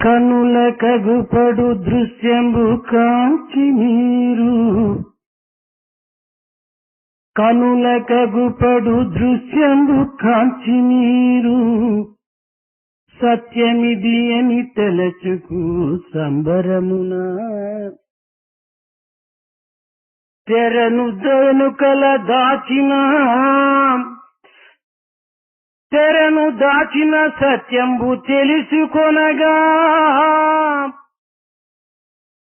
కనుల కగుపడు దృశ్యంబు కాంచి మీరు కనుల కగుపడు దృశ్యంబు కాంచి మీరు సత్యమిది అని తలచుకు సంబరమున తెరను దనుకల దాచిన సత్యంబు తెలుసుకొనగా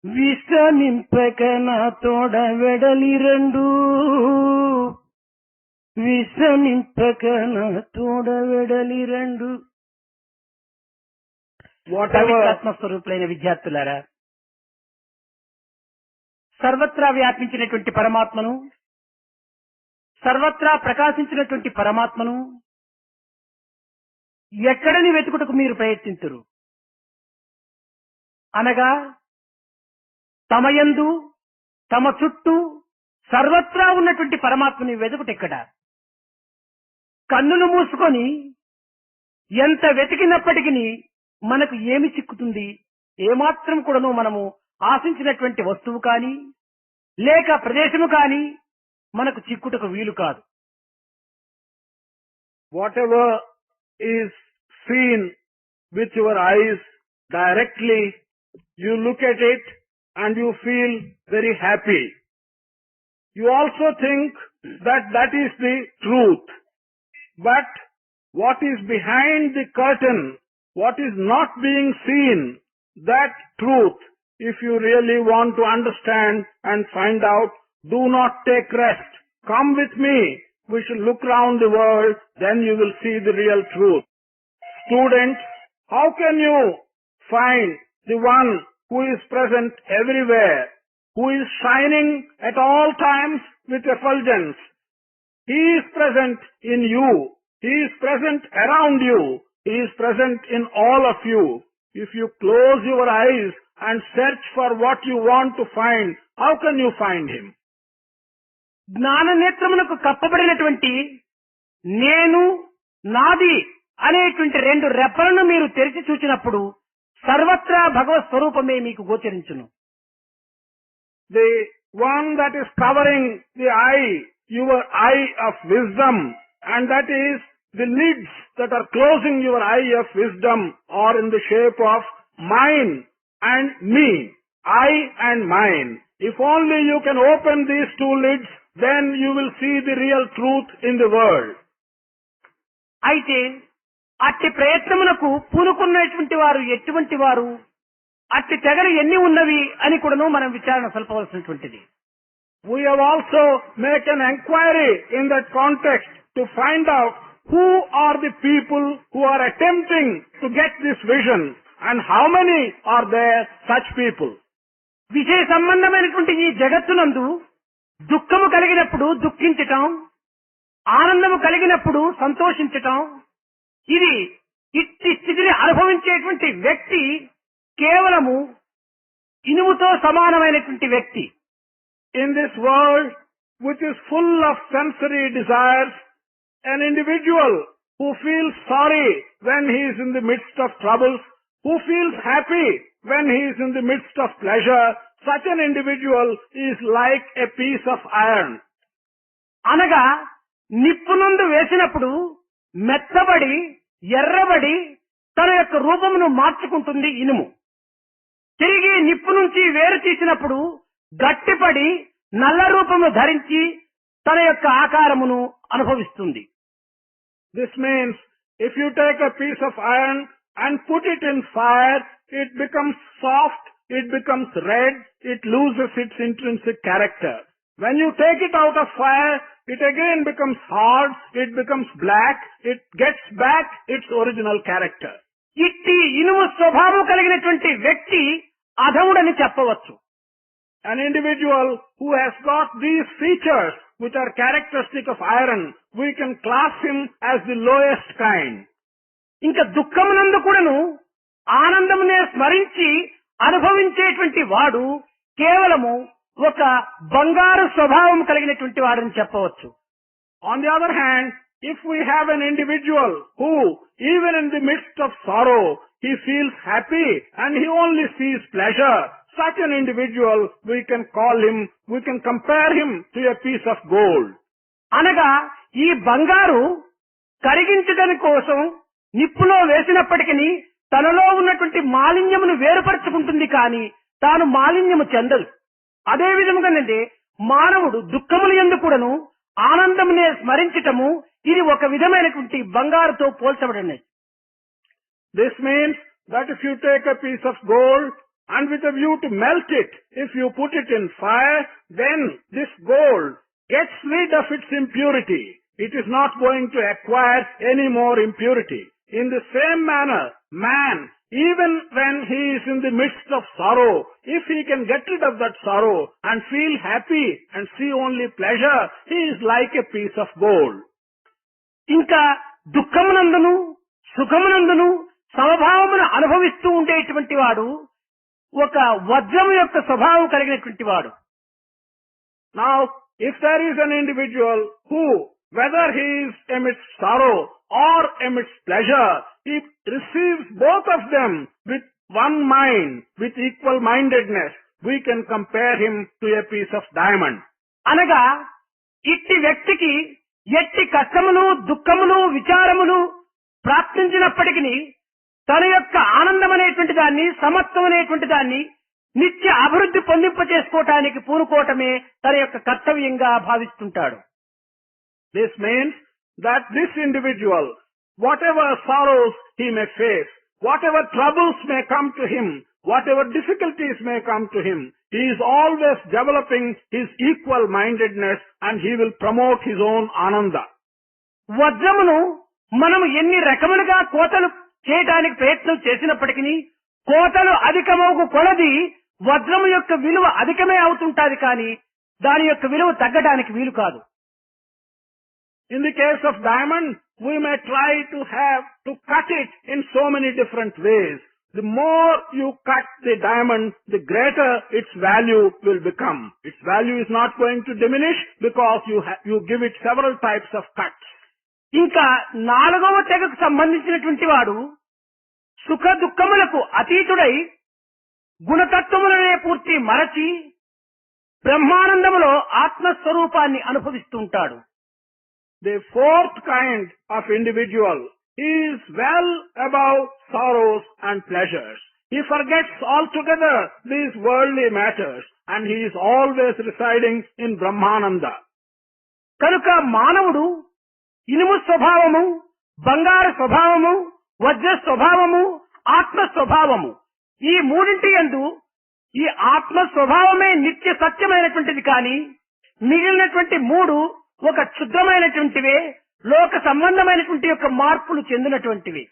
విశ్రమింపక నా తోడ వెడలి రెండు ఆత్మస్వరూపులైన విద్యార్థులారా, సర్వత్రా వ్యాపించినటువంటి పరమాత్మను, సర్వత్రా ప్రకాశించినటువంటి పరమాత్మను ఎక్కడని వెతుకుటకు మీరు ప్రయత్నించరు అనగా తమయందు తమ చుట్టూ సర్వత్రా ఉన్నటువంటి పరమాత్మని వెతుకుటెక్కడ? కన్నులు మూసుకొని ఎంత వెతికినప్పటికీ మనకు ఏమి చిక్కుతుంది? ఏమాత్రం కూడాను మనము ఆశించినటువంటి వస్తువు కాని లేక ప్రదేశము కాని మనకు చిక్కుటకు వీలు కాదు. Whatever is seen with your eyes directly, you look at it and you feel very happy. You also think that that is the truth. But what is behind the curtain, what is not being seen, that truth, if you really want to understand and find out, do not take rest. Come with me. We should look round the world, then you will see the real truth. Students, how can you find the one who is present everywhere, who is shining at all times with effulgence? He is present in you. He is present around you. He is present in all of you. If you close your eyes and search for what you want to find, how can you find him? జ్ఞాన నేత్రమునకు కప్పబడినటువంటి నేను, నాది అనేటువంటి రెండు రెప్పలను మీరు తెరిచి చూచినప్పుడు సర్వత్రా భగవత్ స్వరూపమే మీకు గోచరించును. The one that is covering the eye, your eye of wisdom, and that is the lids that are closing your eye of wisdom are in the shape of mine and me, I and mine. If only you can open these two lids, then you will see the real truth in the world. అయితే అట్టి ప్రయత్నమునకు పూనుకున్నటువంటి వారు ఎటువంటి వారు, అట్టి తెగలు ఎన్ని ఉన్నవి అని కూడాను మనం విచారణ సల్పవలసినటువంటిది. We have also made an enquiry in that context to find out who are the people who are attempting to get this vision and how many are there such people. విషయ సంబంధమైనటువంటి ఈ జగత్తునందు దుఃఖము కలిగినప్పుడు దుఃఖించటం, ఆనందము కలిగినప్పుడు సంతోషించటం, ఇది ఇట్టి స్థితిని అనుభవించేటువంటి వ్యక్తి కేవలము ఇనుముతో సమానమైనటువంటి వ్యక్తి. In this world which is full of sensory desires, an individual who feels sorry when he is in the midst of troubles, who feels happy when he is in the midst of pleasure, such an individual is like a piece of iron. అనగా నిప్పునందు వేసినప్పుడు మెత్తబడి ఎర్రబడి తన యొక్క రూపమును మార్చుకుంటుంది ఇనుము. తిరిగి నిప్పు నుంచి వేరు తీసినప్పుడు గట్టిపడి నల్ల రూపమును ధరించి తన యొక్క ఆకారమును అనుభవిస్తుంది. This means if you take a piece of iron and put it in fire, it becomes soft, it becomes red, it loses its intrinsic character. When you take it out of fire, it again becomes hard, it becomes black, it gets back its original character. ఇట్టి ఇనుము స్వభావం కలిగినటువంటి వ్యక్తి అధముడని చెప్పవచ్చు. An individual who has got these features which are characteristic of iron, we can class him as the lowest kind. ఇంకా దుఃఖమునందు కూడాను ఆనందమునే స్మరించి అనుభవించేటువంటి వాడు కేవలము ఒక బంగారు స్వభావం కలిగినటువంటి వాడని చెప్పవచ్చు. On the other hand, if we have an individual who, even in the midst of sorrow, he feels happy and he only sees pleasure, such an individual, we can compare him to a piece of gold. అనగా ఈ బంగారు కరిగించడానికి కోసం నిప్పులో వేసినప్పటికీ తనలో ఉన్నటువంటి మాలిన్యమును వేరుపరచుకుంటుంది కానీ తాను మాలిన్యము చెందదు. అదే విధముగానంటే మానవుడు దుఃఖములు యందు కూడాను ఆనందమునే స్మరించటము ఇది ఒక విధమైనటువంటి బంగారుతో పోల్చబడినది. This means that if you take a piece of gold and with a view to melt it, if you put it in fire, then this gold gets rid of its impurity. It is not going to acquire any more impurity. In the same manner, man, even when he is in the midst of sorrow, if he can get rid of that sorrow and feel happy and see only pleasure, he is like a piece of gold. ఇంకా దుఃఖమునందును సుఖమునందును సమభావమును అనుభవిస్తూ ఉండేటువంటి వాడు ఒక వజ్రము యొక్క స్వభావం కలిగినటువంటి వాడు. Now, if there is an individual who, whether he is amidst sorrow or amidst pleasure, he receives both of them with one mind, with equal mindedness, we can compare him to a piece of diamond. అనగా ఇట్టి వ్యక్తికి ఎట్టి కష్టములు దుఃఖములు విచారములు ప్రాప్తించినప్పటికీ తన యొక్క ఆనందం అనేటువంటి దాన్ని సమత్వం అనేటువంటి దాన్ని నిత్య అభివృద్ధి పొందింప చేసుకోవటానికి పూనుకోవటమే తన యొక్క కర్తవ్యంగా భావిస్తుంటాడు. This means that this individual, whatever sorrows he may face, whatever troubles may come to him, whatever difficulties may come to him, he is always developing his equal mindedness and he will promote his own ananda. వజ్రమును మనము ఎన్ని రకములుగా కోతలు చేయడానికి ప్రయత్నం చేసినప్పటికీ కోతలు అధికమవుకు కొలది వజ్రము యొక్క విలువ అధికమే అవుతుంటాది కానీ దాని యొక్క విలువ తగ్గడానికి వీలు కాదు. In the case of diamond, we may try to cut it in so many different ways. The more you cut the diamond, the greater its value will become. Its value is not going to diminish because you give it several types of cuts. ఇంకా నాలుగవ తెగకు సంబంధించినటువంటి వాడు సుఖ దుఃఖములకు అతీతుడై గుణతత్వములనే పూర్తి మరచి బ్రహ్మానందములో ఆత్మస్వరూపాన్ని అనుభవిస్తూ ఉంటాడు. The fourth kind of individual is well above sorrows and pleasures. He forgets altogether these worldly matters and he is always residing in Brahmananda. కనుక మానవుడు ఇనుము స్వభావము, బంగారు స్వభావము, వజ్ర స్వభావము, ఆత్మ స్వభావము ఈ మూడింటి యందు ఈ ఆత్మ స్వభావమే నిత్య సత్యమైనటువంటిది కానీ మిగిలినటువంటి మూడు ఒక క్షుద్రమైనటువంటివే, లోక సంబంధమైనటువంటి యొక్క మార్పులు చెందినటువంటివి.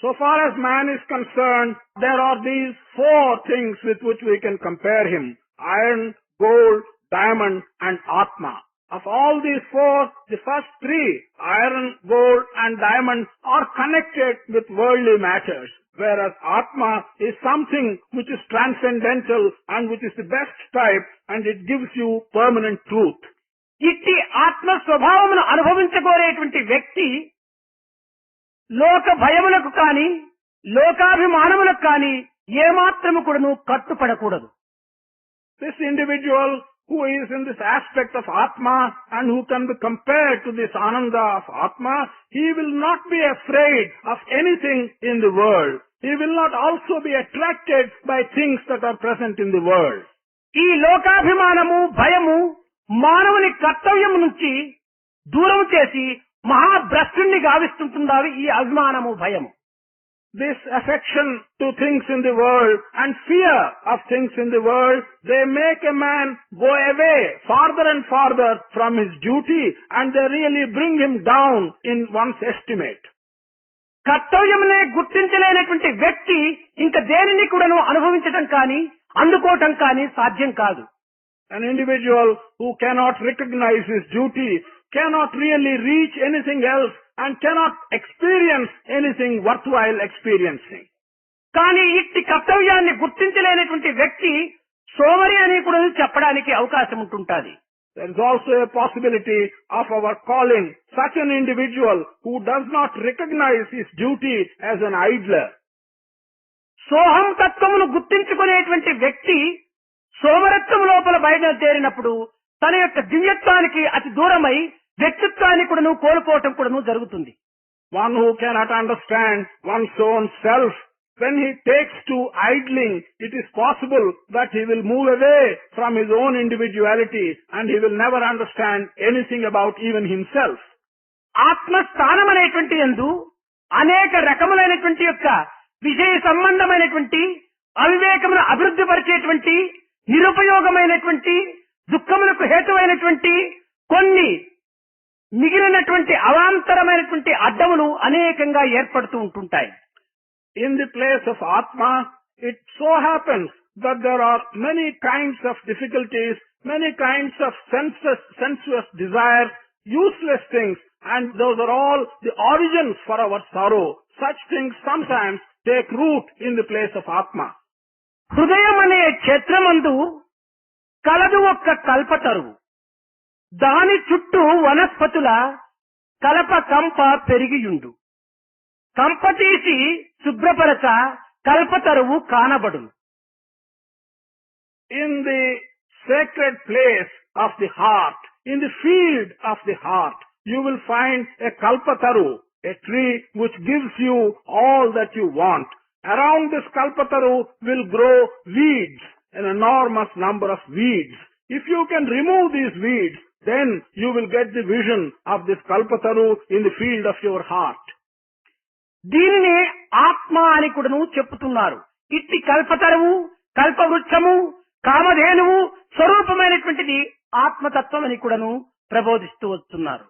So far as man is concerned, there are these four things with which we can compare him: iron, gold, diamond and atma. Of all these four, the first three, iron, gold and diamond, are connected with worldly matters, whereas atma is something which is transcendental and which is the best type and it gives you permanent truth. ఇట్టి ఆత్మ స్వభావమును అనుభవించగోరేటువంటి వ్యక్తి లోక భయములకు కాని లోకాభిమానములకు కాని ఏమాత్రము కూడాను కట్టుపడకూడదు. This individual who is in this aspect of atma and who can be compared to this ananda of atma, he will not be afraid of anything in the world. He will not also be attracted by things that are present in the world. ఈ లోకాభిమానము భయము మానవుని కర్తవ్యం నుంచి దూరం చేసి మహాభ్రష్టుణ్ణి గావిస్తుంటున్నావి ఈ అభిమానము భయము. This affection to things in the world and fear of things in the world, they make a man go away farther and farther from his duty and they really bring him down in one's estimate. కర్తవ్యమునే గుర్తించలేనటువంటి వ్యక్తి ఇంకా దేనిని కూడాను అనుభవించటం కానీ అందుకోవటం కానీ సాధ్యం కాదు. An individual who cannot recognize his duty cannot really reach anything else and cannot experience anything worthwhile experiencing. కానీ ఇట్టి కర్తవ్యాన్ని గుర్తించలేనటువంటి వ్యక్తి సోమరి అని కూడా చెప్పడానికి అవకాశం ఉంటుంటుంది. There is also a possibility of our calling such an individual who does not recognize his duty as an idler. సోహం తత్వమును గుర్తించుకునేటువంటి వ్యక్తి సోమరత్వం లోపల బయలుదేరినప్పుడు తన యొక్క దివ్యత్వానికి అతి దూరమై వ్యక్తిత్వాన్ని కూడాను కోల్పోవటం కూడాను జరుగుతుంది. One who cannot understand one's own self, when he takes to idling, it is possible that he will move away from his own individuality and he will never understand anything about even himself. ఆత్మస్థానం అనేటువంటి యందు అనేక రకములైనటువంటి యొక్క విషయ సంబంధమైనటువంటి అవివేకమును అభివృద్ధి పరిచేటువంటి నిరుపయోగమైనటువంటి దుఃఖములకు హేతువైనటువంటి కొన్ని మిగిలినటువంటి అవాంతరమైనటువంటి అడ్డములు అనేకంగా ఏర్పడుతూ ఉంటుంటాయి. In the place of Atma, it so happens that there are many kinds of difficulties, many kinds of sensuous desires, useless things, and those are all the origins for our sorrow. Such things sometimes take root in the place of Atma. హృదయం అనే క్షేత్రమందు కలదు ఒక్క కల్పతరువు, దాని చుట్టూ వనస్పతుల కలప కంప పెరిగియుండు, కంప తీసి శుభ్రపరచ కల్పతరువు కానబడును. In the sacred place of the heart, in the field of the heart, you will find a kalpataru, a tree which gives you all that you want. Around this kalpataru will grow weeds, an enormous number of weeds. If you can remove these weeds, then you will get the vision of this kalpataru in the field of your heart. దీనినే ఆత్మ అని కూడాను చెప్పుతున్నారు. ఇట్టి కల్పతరువు, కల్పవృక్షము, కామధేనువు స్వరూపమైనటువంటిది ఆత్మతత్వం అని కూడాను ప్రబోధిస్తూ వస్తున్నారు.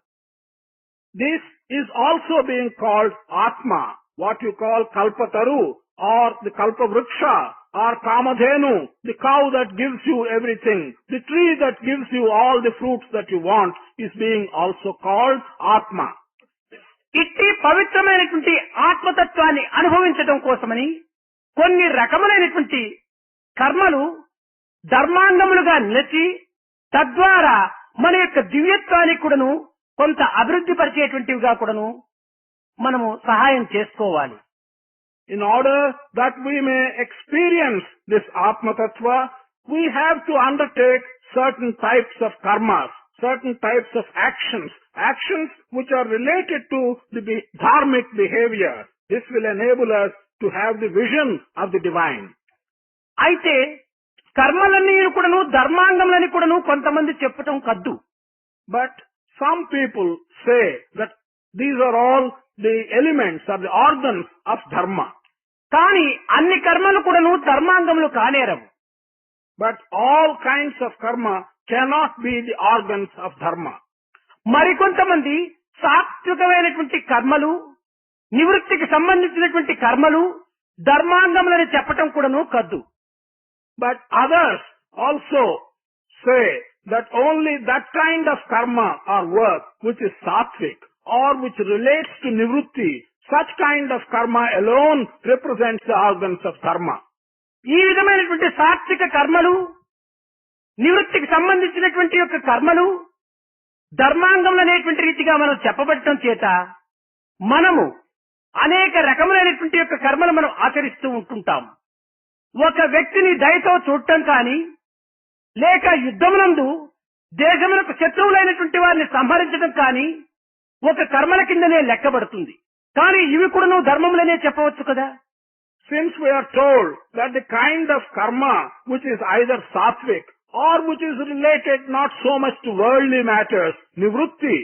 This is also being called Atma, what you call Kalpataru or the Kalpavruksha or Kamadhenu, the cow that gives you everything, the tree that gives you all the fruits that you want is being also called Atma. ఇట్టి పవిత్రమైనటువంటి ఆత్మతత్వాన్ని అనుభవించడం కోసమని కొన్ని రకములైనటువంటి కర్మలు ధర్మాంగములుగా నిలిచి తద్వారా మన యొక్క దివ్యత్వానికి కూడాను కొంత అభివృద్ధి పరిచేటువంటివిగా కూడాను మనము సహాయం చేసుకోవాలి. In order that we may experience this Atma Tattva, we have to undertake certain types of karmas, certain types of actions which are related to the dharmic behavior. This will enable us to have the vision of the divine. అయితే కర్మలన్నీ కూడాను ధర్మాంగములని కూడాను కొంతమంది చెప్పటం కద్దు. But some people say that these are all the elements or the organs of dharma. కానీ అన్ని కర్మలు కూడాను ధర్మాంగములు కానేరవు. But all kinds of karma cannot be the organs of dharma. మరికొంతమంది సాత్వికమైనటువంటి కర్మలు, నివృత్తికి సంబంధించినటువంటి కర్మలు ధర్మాంగములని చెప్పటం కూడాను కద్దు. But others also say that only that kind of karma or work which is sattvic or which relates to nivrutti, such kind of karma alone represents the organs of dharma. ఈ విధమైనటువంటి సాత్విక కర్మలు, నివృత్తికి సంబంధించినటువంటి యొక్క కర్మలు ధర్మాంగములు అనేటువంటి రీతిగా మనం చెప్పబడటం చేత మనము అనేక రకములైనటువంటి యొక్క కర్మలు మనం ఆచరిస్తూ ఉంటుంటాం. ఒక వ్యక్తిని దయతో చూడటం కానీ, లేక యుద్ధమునందు దేశములకు శత్రువులైనటువంటి వారిని సంహరించడం కానీ ఒక కర్మల కిందనే లెక్కబడుతుంది. కానీ ఇవి కూడాను ధర్మములనే చెప్పవచ్చు కదా. Since we are told that the kind of karma which is either sattvic or which is related not so much to worldly matters, nivrutti,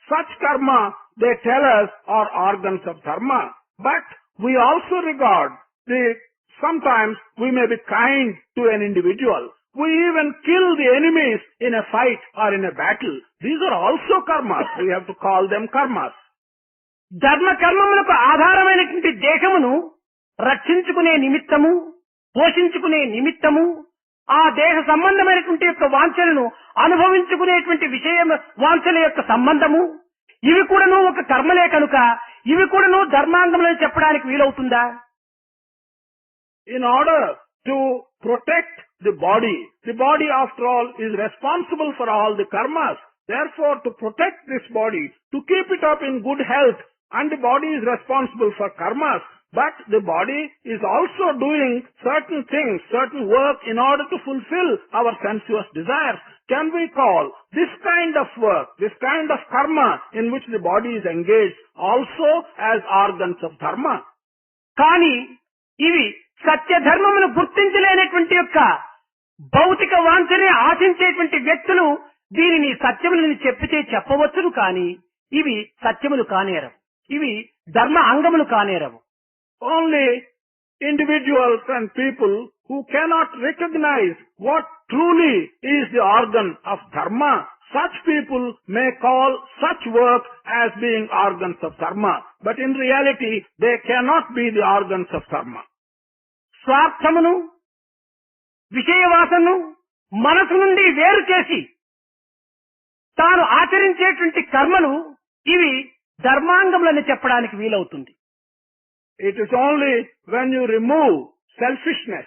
such karma, they tell us, are organs of dharma. But we also regard sometimes we may be kind to an individual. We even kill the enemies in a fight or in a battle. These are also karmas. We have to call them karmas. ధర్మ కర్మములకు ఆధారమైనటువంటి దేహమును రక్షించుకునే నిమిత్తము, పోషించుకునే నిమిత్తము, ఆ దేహ సంబంధమైనటువంటి యొక్క వాంఛలను అనుభవించుకునేటువంటి విషయం వాంఛల యొక్క సంబంధము, ఇవి కూడాను ఒక కర్మలే కనుక ఇవి కూడాను ధర్మాంగములని చెప్పడానికి వీలవుతుందా? In order to protect the body. The body, after all, is responsible for all the karmas. Therefore, to protect this body, to keep it up in good health, and the body is responsible for karmas, but the body is also doing certain things, certain work in order to fulfill our sensuous desires. Can we call this kind of work, this kind of karma in which the body is engaged also as organs of dharma? కానీ ఇవి సత్యధర్మమును గుర్తించలేనటువంటి యొక్క భౌతిక వాంఛనే ఆశించేటువంటి వ్యక్తులు దీనిని సత్యములని చెప్పితే చెప్పవచ్చును, కానీ ఇవి సత్యములు కానేరవు, ఇవి ధర్మ అంగములు కానేరవు. Only individuals and people who cannot recognize what truly is the organ of dharma, such people may call such work as being organs of dharma, but in reality they cannot be the organs of dharma. స్వార్థమును విషయవాసను మనసు నుండి వేరు చేసి తాను ఆచరించేటువంటి కర్మలు ఇవి ధర్మాంగములని చెప్పడానికి వీలవుతుంది. It is only when you remove selfishness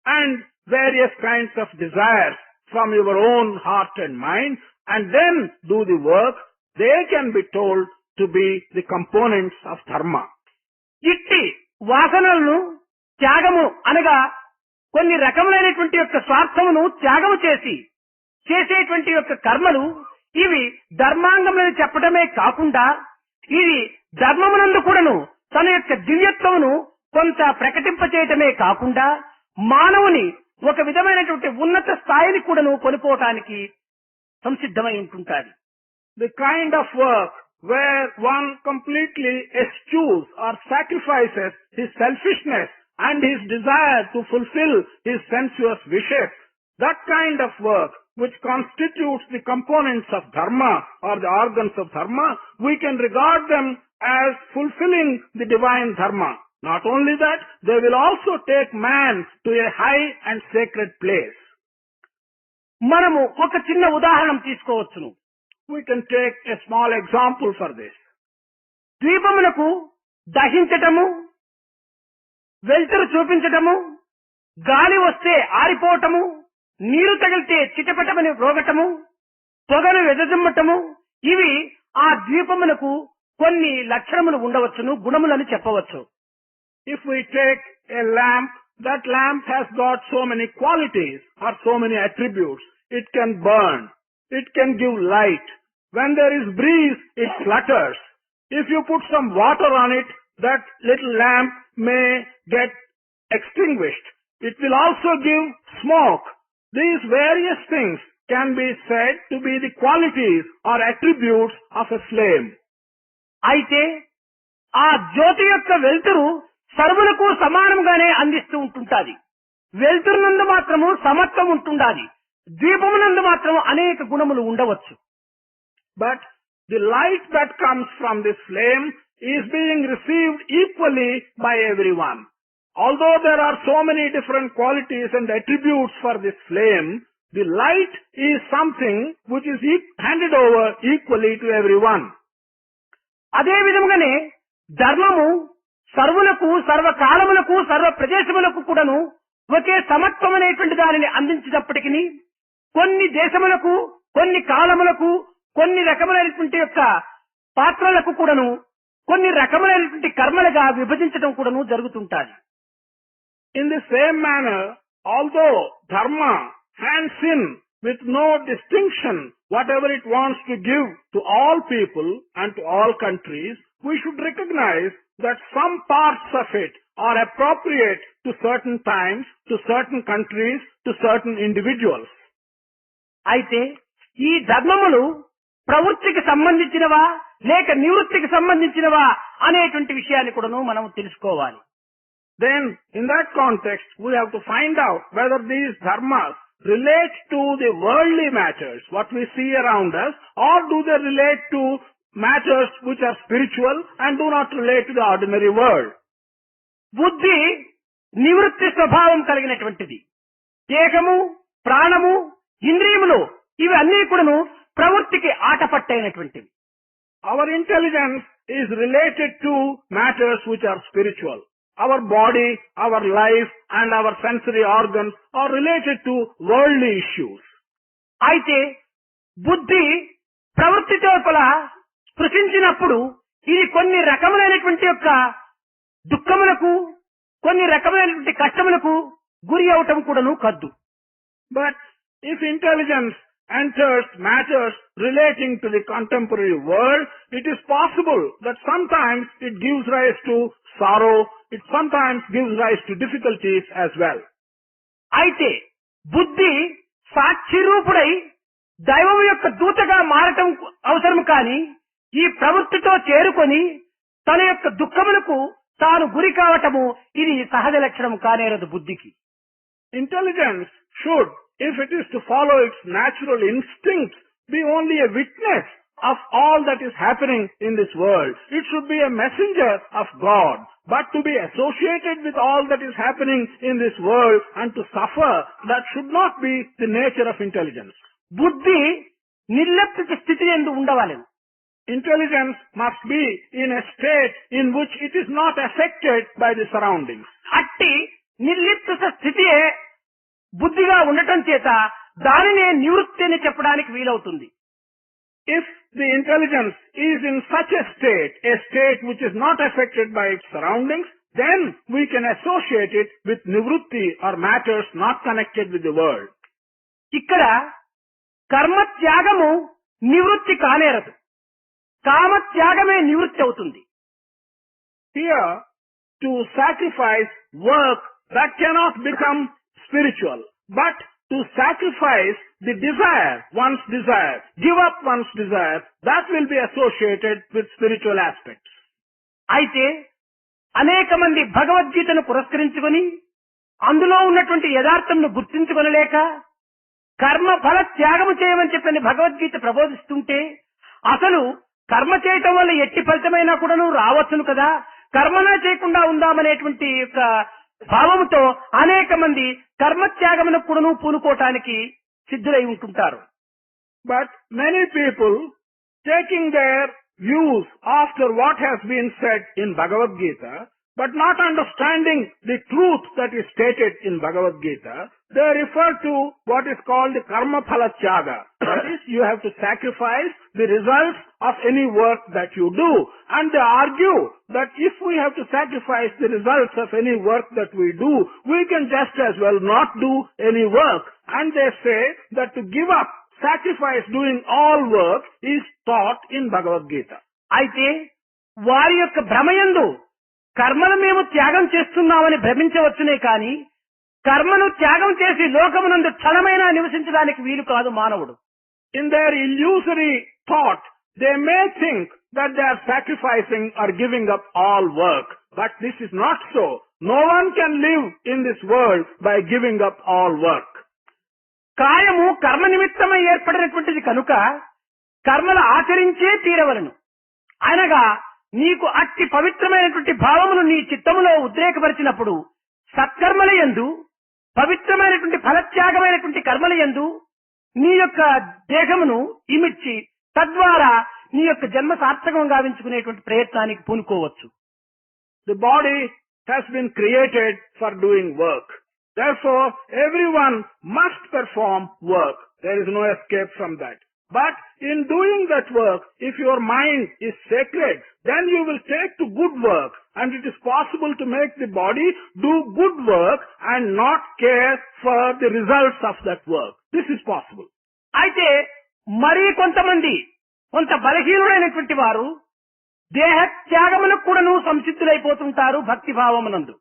and various kinds of desires from your own heart and mind and then do the work, they can be told to be the components of dharma. ఇట్టి వాసనలను త్యాగము అనగా కొన్ని రకములైనటువంటి యొక్క స్వార్థమును త్యాగము చేసి చేసేటువంటి యొక్క కర్మలు ఇవి ధర్మాంగములని చెప్పడమే కాకుండా ఇది ధర్మమునందు కూడాను తన యొక్క దివ్యత్వమును కొంత ప్రకటింపచేయటమే కాకుండా మానవుని ఒక విధమైనటువంటి ఉన్నత స్థాయిని కూడాను కొనిపోవటానికి సంసిద్ధమై ఉంటుంటాడు. The kind of work where one completely eschews or sacrifices his selfishness and his desire to fulfill his sensuous wishes, that kind of work which constitutes the components of dharma or the organs of dharma, we can regard them as fulfilling the divine dharma. Not only that, they will also take man to a high and sacred place. మనము ఒక చిన్న ఉదాహరణ తీసుకోవచ్చును. We can take a small example for this. దీపములకు దహించటము, వెలుతురు చూపించటము, గాలి వస్తే ఆరిపోవటము, నీరు తగిలితే చిటపటమని రోగటము, పొగను వెదజమ్మటము, ఇవి ఆ దీపములకు కొన్ని లక్షణములు ఉండవచ్చును, గుణములని చెప్పవచ్చు. If we take a lamp, that lamp has got so many qualities or so many attributes. It can burn, it can give light. When there is breeze, it flutters. If you put some water on it, that little lamp may get extinguished. It will also give smoke. These various things can be said to be the qualities or attributes of a flame. అయితే ఆ జ్యోతి యొక్క వెలుతురు సర్వులకు సమానంగానే అందిస్తూ ఉంటుంటాది. వెలుతురునందు మాత్రము సమత్వం ఉంటుండాలి, దీపమునందు మాత్రం అనేక గుణములు ఉండవచ్చు. But the light that comes from this flame is being received equally by everyone. Although there are so many different qualities and attributes for this flame, the light is something which is handed over equally to everyone. అదే విధముగానే ధర్మము సర్వులకు, సర్వకాలములకు, సర్వ ప్రదేశములకు కూడాను ఒకే సమత్వం అనేటువంటి దానిని అందించినప్పటికీ కొన్ని దేశములకు, కొన్ని కాలములకు, కొన్ని రకములైనటువంటి యొక్క పాత్రలకు కూడాను కొన్ని రకములైనటువంటి కర్మలుగా విభజించడం కూడాను జరుగుతుంటాది. In the same manner, although dharma hands in with no distinction whatever it wants to give to all people and to all countries, we should recognize that some parts of it are appropriate to certain times, to certain countries, to certain individuals. అయితే ఈ ధర్మములు ప్రవృత్తికి సంబంధించినవా లేక నివృత్తికి సంబంధించినవా అనేటువంటి విషయాన్ని కూడాను మనం తెలుసుకోవాలి. Then, in that context, we have to find out whether these dharmas relate to the worldly matters, what we see around us, or do they relate to matters which are spiritual and do not relate to the ordinary world. బుద్ధి నివృత్తి స్వభావం కలిగినటువంటిది. దేహము, ప్రాణము, ఇంద్రియములు ఇవి అన్నీ కూడాను ప్రవృత్తికి ఆటపట్టైనటువంటివి. Our intelligence is related to matters which are spiritual. our body, our life, and our sensory organs are related to worldly issues. అయితే బుద్ధి ప్రవృత్తి లోపల స్పృశించినప్పుడు ఇది కొన్ని రకములైనటువంటి యొక్క దుఃఖములకు, కొన్ని రకములైనటువంటి కష్టములకు గురి అవటం కూడాను కద్దు. But if intelligence enters matters relating to the contemporary world, it is possible that sometimes it gives rise to sorrow, it sometimes gives rise to difficulties as well. అయితే బుద్ధి సాక్షి రూపుడై దైవం యొక్క దూతగా మారటం అవసరం కానీ ఈ ప్రవృత్తితో చేరుకొని తన యొక్క దుఃఖములకు తాను గురి కావటము ఇది సహజ లక్షణం కానేరదు బుద్ధికి. Intelligence should, if it is to follow its natural instincts, be only a witness of all that is happening in this world. It should be a messenger of God. But to be associated with all that is happening in this world and to suffer, that should not be the nature of intelligence. బుద్ధి నిర్లిప్త స్థితి యందు ఉండవాలి. Intelligence must be in a state in which it is not affected by the surroundings. అట్టి నిర్లిప్త స్థితియే బుద్ధిగా ఉండటం చేత దానినే నివృత్తి అని చెప్పడానికి వీలవుతుంది. If the intelligence is in such a state which is not affected by its surroundings, then we can associate it with nivrutti or matters not connected with the world. ఇక్కడ కర్మ త్యాగము నివృత్తి కానేరదు, కామ త్యాగమే నివృత్తి అవుతుంది. Here, to sacrifice work that cannot become spiritual, but to sacrifice the desire, one's desire, give up one's desire, that will be associated with spiritual aspects. అయితే అనేక మంది భగవద్గీతను పురస్కరించుకొని అందులో ఉన్నటువంటి యథార్థంను గుర్తించుకొనలేక కర్మ ఫల త్యాగము చేయమని చెప్పని భగవద్గీత ప్రబోధిస్తుంటే అసలు కర్మ చేయటం వల్ల ఎట్టి ఫలితమైనా కూడాను రావచ్చును కదా, కర్మనే చేయకుండా ఉందామనేటువంటి యొక్క భావముతో అనేక మంది కర్మత్యాగమును కూడాను పూనుకోవటానికి సిద్ధులై ఉంటుంటారు. But many people, taking their views after what has been said in Bhagavad Gita, but not understanding the truth that is stated in Bhagavad Gita, they refer to what is called karma phala tyaga. That is, you have to sacrifice the results of any work that you do. And they argue that if we have to sacrifice the results of any work that we do, we can just as well not do any work. And they say that to give up, sacrifice doing all work is taught in Bhagavad Gita. అయితే వారి యొక్క భ్రమయందు కర్మను మేము త్యాగం చేస్తున్నామని భ్రమించవచ్చునే కాని కర్మను త్యాగం చేసి లోకమునందు క్షణమైనా నివసించడానికి వీలు కాదు మానవుడు. In their illusory thought, they may think that they are sacrificing or giving up all work. But this is not so. No one can live in this world by giving up all work. కాయము కర్మ నిమిత్తమై ఏర్పడినటువంటిది కనుక కర్మలు ఆచరించే తీరవలను. అనగా నీకు అట్టి పవిత్రమైనటువంటి భావమును నీ చిత్తములో ఉద్రేకపరిచినప్పుడు సత్కర్మల యందు, పవిత్రమైనటువంటి ఫలత్యాగమైనటువంటి కర్మల యందు నీ యొక్క దేహమును ఇమిడ్చి తద్వారా నీ యొక్క జన్మ సార్థకం గావించుకునేటువంటి ప్రయత్నానికి పూనుకోవచ్చు. The body has been created for doing work. Therefore, everyone must perform work. There is no escape from that. But in doing that work, if your mind is sacred, then you will take to good work, and it is possible to make the body do good work and not care for the results of that work. This is possible. అయితే మరీ కొంతమంది కొంత బలహీనుడైనటువంటి వారు దేహ త్యాగమునకు కూడాను సంసిద్ధులైపోతుంటారు భక్తి భావమునందు.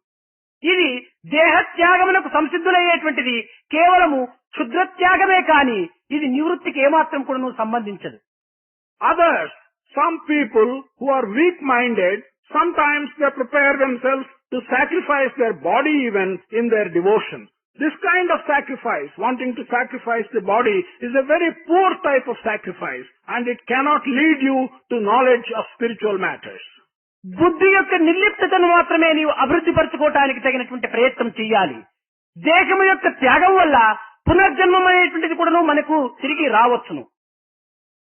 ఇది దేహ త్యాగమునకు సంసిద్ధులయ్యేటువంటిది కేవలము క్షుద్రత్యాగమే కాని ఇది నివృత్తికి ఏమాత్రం కూడాను సంబంధించదు. Others, some people who are weak-minded, sometimes they prepare themselves to sacrifice their body even in their devotion. This kind of sacrifice, wanting to sacrifice the body, is a very poor type of sacrifice, and it cannot lead you to knowledge of spiritual matters. బుద్ధి యొక్క నిర్లిప్తతను మాత్రమే నీవు అభివృద్ధి పరచుకోవటానికి తగినటువంటి ప్రయత్నం చెయ్యాలి. దేశము యొక్క త్యాగం వల్ల పునర్జన్మం అనేటువంటిది కూడాను మనకు తిరిగి రావచ్చును.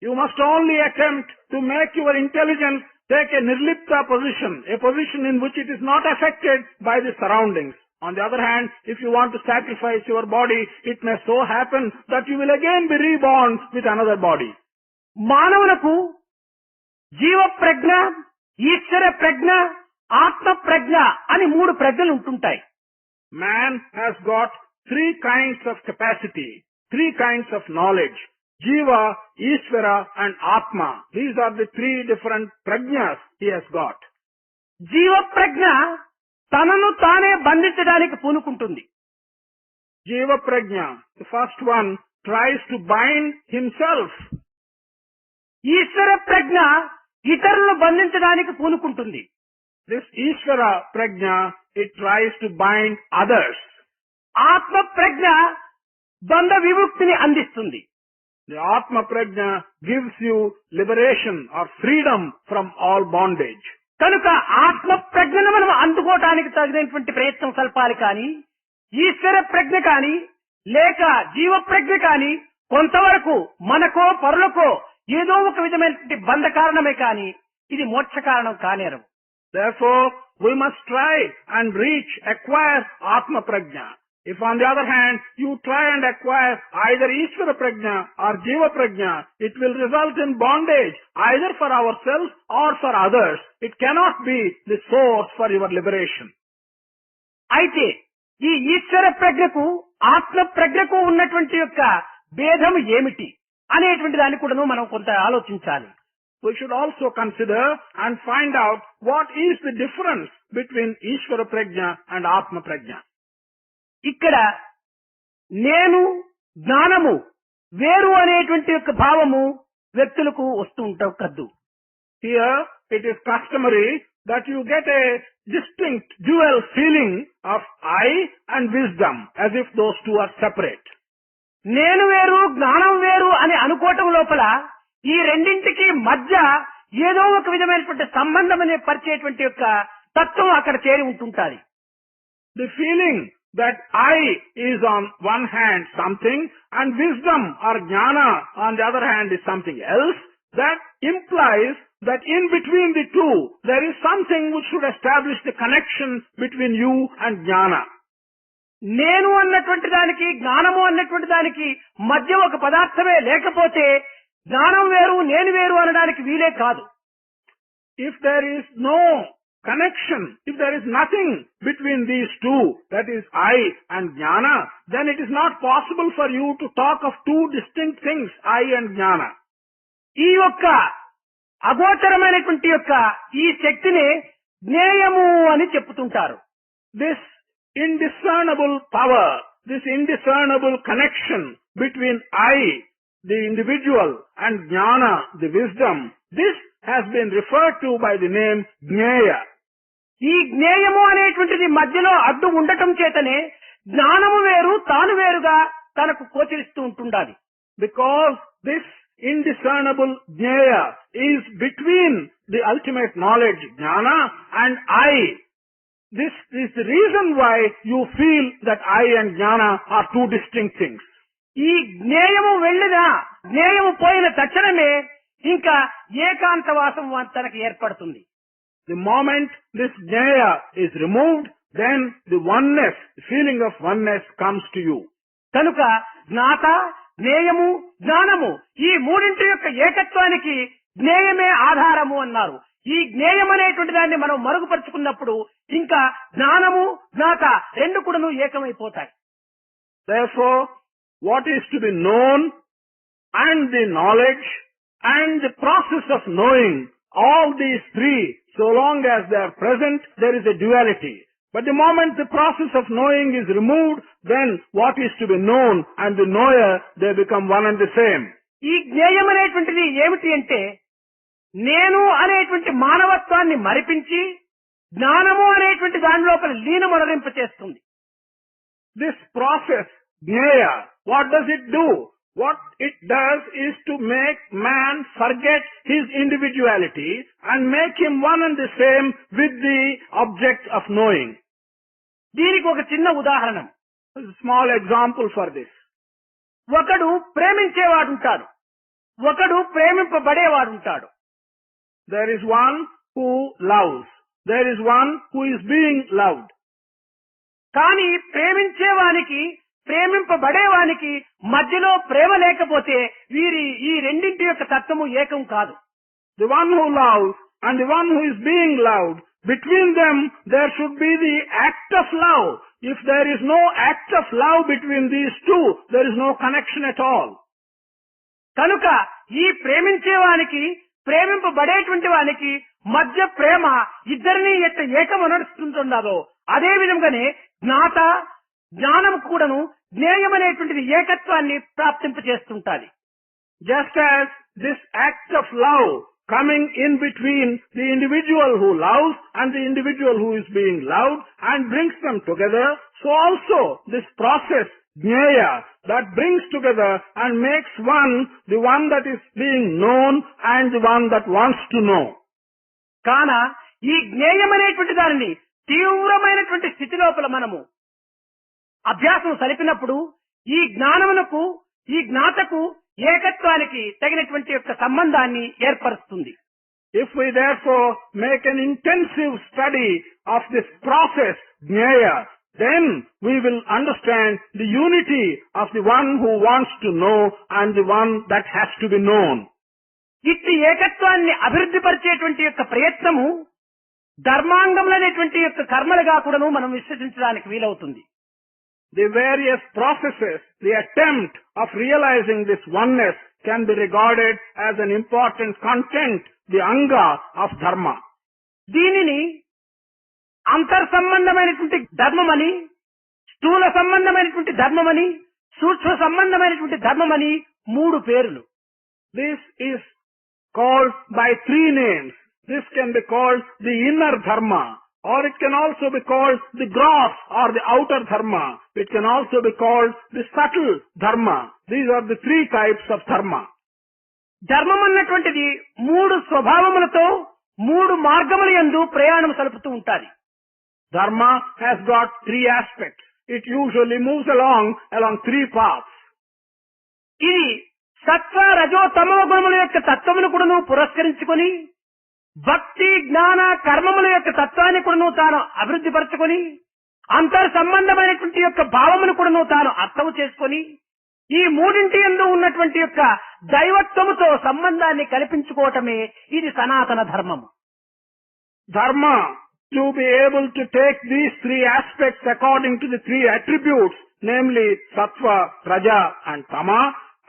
You must only attempt to make your intelligence Take a nirlipta position, a position in which it is not affected by the surroundings. On the other hand, if you want to sacrifice your body, it may so happen that you will again be reborn with another body. మానవులకు జీవ ప్రజ్ఞ, ఈశ్వర ప్రజ్ఞ, ఆత్మ ప్రజ్ఞ అని 3 ప్రజ్ఞలు ఉంటుంటాయి. Man has got 3 kinds of capacity, 3 kinds of knowledge. Jiva, Ishvara and Atma. These are the 3 different prajnas he has got. జీవ ప్రజ్ఞ తనను తానే బంధించడానికి పూనుకుంటుంది. Jiva prajna, the first one, tries to bind himself. ఈశ్వర ప్రజ్ఞ ఇతరులను బంధించడానికి పూనుకుంటుంది. This Ishvara prajna, it tries to bind others. ఆత్మ ప్రజ్ఞ బంధ విముక్తిని అందిస్తుంది. The Atma prajna gives you liberation or freedom from all bondage. కనుక ఆత్మ ప్రజ్ఞను మనం అందుకోవటానికి తగినటువంటి ప్రయత్నం సల్పాలి కానీ, ఈశ్వర ప్రజ్ఞ కానీ లేక జీవ ప్రజ్ఞ కానీ కొంతవరకు మనకో పరులకో ఏదో ఒక విధమైనటువంటి బంధ కారణమే కానీ ఇది మోక్ష కారణం కానేరం. Therefore, we must try and acquire Atma prajna. If on the other hand, you try and acquire either Ishvara prajna or Jiva prajna, it will result in bondage either for ourselves or for others. It cannot be the source for your liberation. అయితే ఈ ఈశ్వర ప్రజ్ఞకు ఆత్మ ప్రజ్ఞకు ఉన్నటువంటి యొక్క భేదం ఏమిటి అనేటువంటి దాన్ని కూడా మనం కొంత ఆలోచించాలి. We should also consider and find out what is the difference between Ishvara prajna and Atma prajna. ఇక్కడ నేను జ్ఞానము వేరు అనేటువంటి యొక్క భావము వ్యక్తులకు వస్తూ కద్దు. Here it is customary that you get a distinct dual feeling of I and wisdom as if those two are separate. నేను వేరు జ్ఞానం వేరు అని అనుకోవటం లోపల ఈ రెండింటికి మధ్య ఏదో ఒక విధమైనటువంటి సంబంధం అనే పరిచేటువంటి యొక్క తత్వం అక్కడ చేరి ఉంటుంటాది. The feeling that I is on one hand something and wisdom or jnana on the other hand is something else, that implies that in between the two there is something which should establish the connection between you and jnana. నేను అన్నటువంటి దానికి జ్ఞానము అన్నటువంటి దానికి మధ్య ఒక పదార్థమే లేకపోతే జ్ఞానం వేరు నేను వేరు అనడానికి వీలే కాదు. If there is no connection, if there is nothing between these two, that is I and jnana, then it is not possible for you to talk of two distinct things, I and jnana. ఈ యొక్క అగోచరమైనటువంటి యొక్క ఈ శక్తిని జ్ఞేయము అని చెప్పుతుంటారు. This indiscernible power, this indiscernible connection between I, the individual, and jnana, the wisdom, this has been referred to by the name Jnaya. ఈ జ్ఞేయము అనేటువంటిది మధ్యలో అడ్డు ఉండటం చేతనే జ్ఞానము వేరు తాను వేరుగా తనకు గోచరిస్తూ ఉంటుండాలి. Because this indiscernible Jnaya is between the ultimate knowledge, jnana, and I. This is the reason why you feel that I and jnana are two distinct things. ఈ జ్ఞేయము వెళ్ళినా జ్ఞేయము పోయిన తక్షణమే ఇంకా ఏకాంతవాసం తనకు ఏర్పడుతుంది. The moment this jnaya is removed, then the oneness, the feeling of oneness comes to you. కనుక జ్ఞాత, జ్ఞేయము, జ్ఞానము ఈ మూడింటి యొక్క ఏకత్వానికి జ్ఞేయమే ఆధారము అన్నారు. ఈ జ్ఞేయం అనేటువంటి దాన్ని మనం మరుగుపరుచుకున్నప్పుడు ఇంకా జ్ఞానము జ్ఞాత రెండు కూడాను ఏకమైపోతాయి. Therefore, what is to be known and the knowledge and the process of knowing, all these three, so long as they are present, there is a duality. But the moment the process of knowing is removed, then what is to be known and the knower, they become one and the same. ఈ జ్ఞేయం అనేటువంటిది ఏమిటి అంటే నేను అనేటువంటి మానవత్వాన్ని మరిపించి జ్ఞానము అనేటువంటి దాని లోపల లీనమొనరింప చేస్తుంది. This process, jnaya, what does it do? What it does is to make man forget his individuality and make him one and the same with the object of knowing. దీనికి ఒక చిన్న ఉదాహరణ, A small example for this. ఒకడు ప్రేమించేవాడుంటాడు, ఒకడు ప్రేమింపబడేవాడుంటాడు. There is one who loves. There is one who is being loved. కానీ ప్రేమించేవానికి ప్రేమింపబడేవానికి మధ్యలో ప్రేమ లేకపోతే ఈ రెండింటి యొక్క తత్వము ఏకం కాదు. The one who loves and the one who is being loved, between them there should be the act of love. If there is no act of love between these two, there is no connection at all. కనుక ఈ ప్రేమించేవానికి ప్రేమింపబడేటువంటి వానికి మధ్య ప్రేమ ఇద్దరిని ఏకం నడుస్తుంటున్నదో అదే విధంగానే జ్ఞానం కూడాను జ్ఞేయమనేటువంటిది ఏకత్వాన్ని ప్రాప్తింప చేస్తుంటాది. Just as this act of love coming in between the individual who loves and the individual who is being loved and brings them together, so also this process, jnaya, that brings together and makes one the one that is being known and the one that wants to know. కాన ఈ జ్ఞేయమనేటువంటి దానిని తీవ్రమైనటువంటి స్థితి లోపల మనము అభ్యాసం సలిపినప్పుడు ఈ జ్ఞానమునకు ఈ జ్ఞాతకు ఏకత్వానికి తగినటువంటి యొక్క సంబంధాన్ని ఏర్పరుస్తుంది. If we therefore make an intensive study of this process, jnaya, then we will understand the unity of the one who wants to know and the one that has to be known. ఇట్టి ఏకత్వాన్ని అభివృద్ధి పరిచేటువంటి యొక్క ప్రయత్నము ధర్మాంగములనేటువంటి యొక్క కర్మలుగా కూడాను మనం విశ్వసించడానికి వీలవుతుంది. The various processes, the attempt of realizing this oneness can be regarded as an important content, the anga of dharma. దీనిని అంతర్సంబంధమైనటువంటి ధర్మమని, స్థూల సంబంధమైనటువంటి ధర్మమని, సూక్ష్మ సంబంధమైనటువంటి ధర్మమని మూడు పేర్లు. This is called by three names. This can be called the inner dharma, or it can also be called the gross or the outer dharma. It can also be called the subtle dharma. These are the three types of dharma. ధర్మం అన్నటువంటిది మూడు స్వభావములతో మూడు మార్గముల యందు ప్రయాణం సలుపుతూ ఉంటాది. Dharma has got three aspects. It usually moves along three paths. ఇది సత్వ రజో తమో గుణముల యొక్క తత్వమును కూడాను పురస్కరించుకొని భక్తి జ్ఞాన కర్మముల యొక్క తత్వాన్ని కూడాను తాను అభివృద్ధి పరచుకొని అంతర్ సంబంధమైనటువంటి యొక్క భావమును కూడాను తాను అర్థము చేసుకొని ఈ మూడింటి యందు ఉన్నటువంటి యొక్క దైవత్వముతో సంబంధాన్ని కల్పించుకోవటమే ఇది సనాతన ధర్మము. Dharma, to be able to take these three aspects according to the three attributes, namely sattva, raja and tama,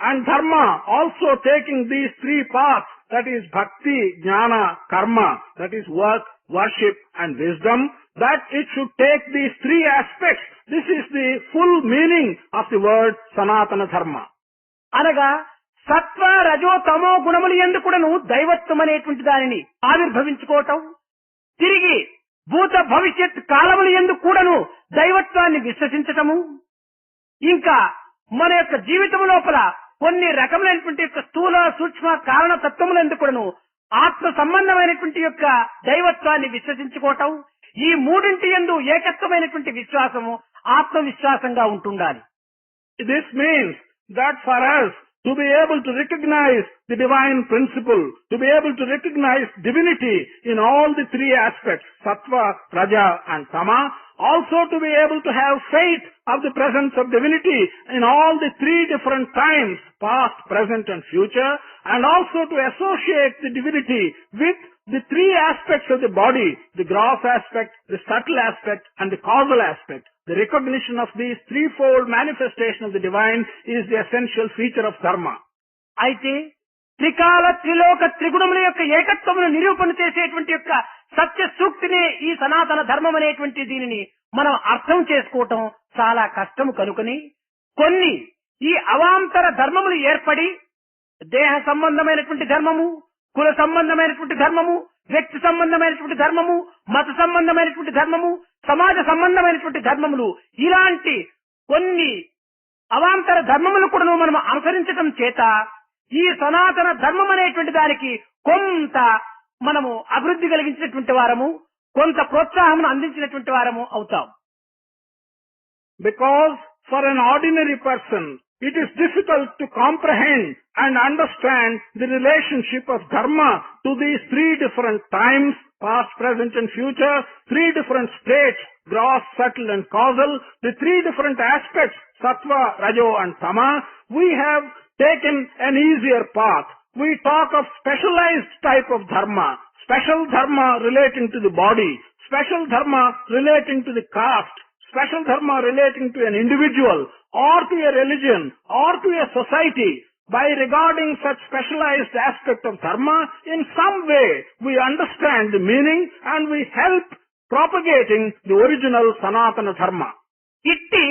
and dharma also taking these three paths, that is bhakti, jnana, karma, that is work, worship and wisdom, that it should take these three aspects. This is the full meaning of the word Sanatana Dharma. అనగా సత్వ రజో తమో గుణములు యందు కూడాను దైవత్వం అనేటువంటి దానిని ఆవిర్భవించుకోవటం, తిరిగి భూత భవిష్యత్ కాలముల యందు కూడాను దైవత్వాన్ని విశ్వసించటము, ఇంకా మన యొక్క జీవితం లోపల కొన్ని రకములైనటువంటి యొక్క స్థూల సూక్ష్మ కారణ తత్వములందు కూడాను ఆత్మ సంబంధమైనటువంటి యొక్క దైవత్వాన్ని విశ్వసించుకోవటం, ఈ మూడింటి యందు ఏకత్వమైనటువంటి విశ్వాసము ఆత్మవిశ్వాసంగా ఉంటుండాలి. This means that for us to be able to recognize the divine principle, to be able to recognize divinity in all the three aspects, sattva, raja and tama, also to be able to have faith of the presence of divinity in all the three different times, past, present and future, and also to associate the divinity with the three aspects of the body, the gross aspect, the subtle aspect and the causal aspect. The recognition of these threefold manifestation of the divine is the essential feature of dharma. అయితే త్రికాల త్రిలోక త్రిగుణముల యొక్క ఏకత్వమును నిరూపణ చేసేటువంటి యొక్క సత్య సూక్తినే ఈ సనాతన ధర్మం అనేటువంటి దీనిని మనం అర్థం చేసుకోవటం చాలా కష్టము కనుకొని కొన్ని ఈ అవాంతర ధర్మములు ఏర్పడి దేహ సంబంధమైనటువంటి ధర్మము, కుల సంబంధమైనటువంటి ధర్మము, వ్యక్తి సంబంధమైనటువంటి ధర్మము, మత సంబంధమైనటువంటి ధర్మము, సమాజ సంబంధమైనటువంటి ధర్మములు, ఇలాంటి కొన్ని అవాంతర ధర్మములు కూడా మనం అనుసరించడం చేత ఈ సనాతన ధర్మం అనేటువంటి దానికి కొంత మనము అభివృద్ధి కలిగించినటువంటి వారము, కొంత ప్రోత్సాహం అందించినటువంటి వారము అవుతాం. Because for an ordinary person, it is difficult to comprehend and understand the relationship of dharma to these three different times, past, present and future, three different states, gross, subtle and causal, the three different aspects, sattva, rajo and tama. We have taken an easier path. We talk of specialized type of dharma, special dharma relating to the body, special dharma relating to the caste, special dharma relating to an individual or to a religion or to a society. By regarding such specialized aspect of dharma, in some way we understand the meaning and we help propagating the original Sanatana dharma. ఇట్టి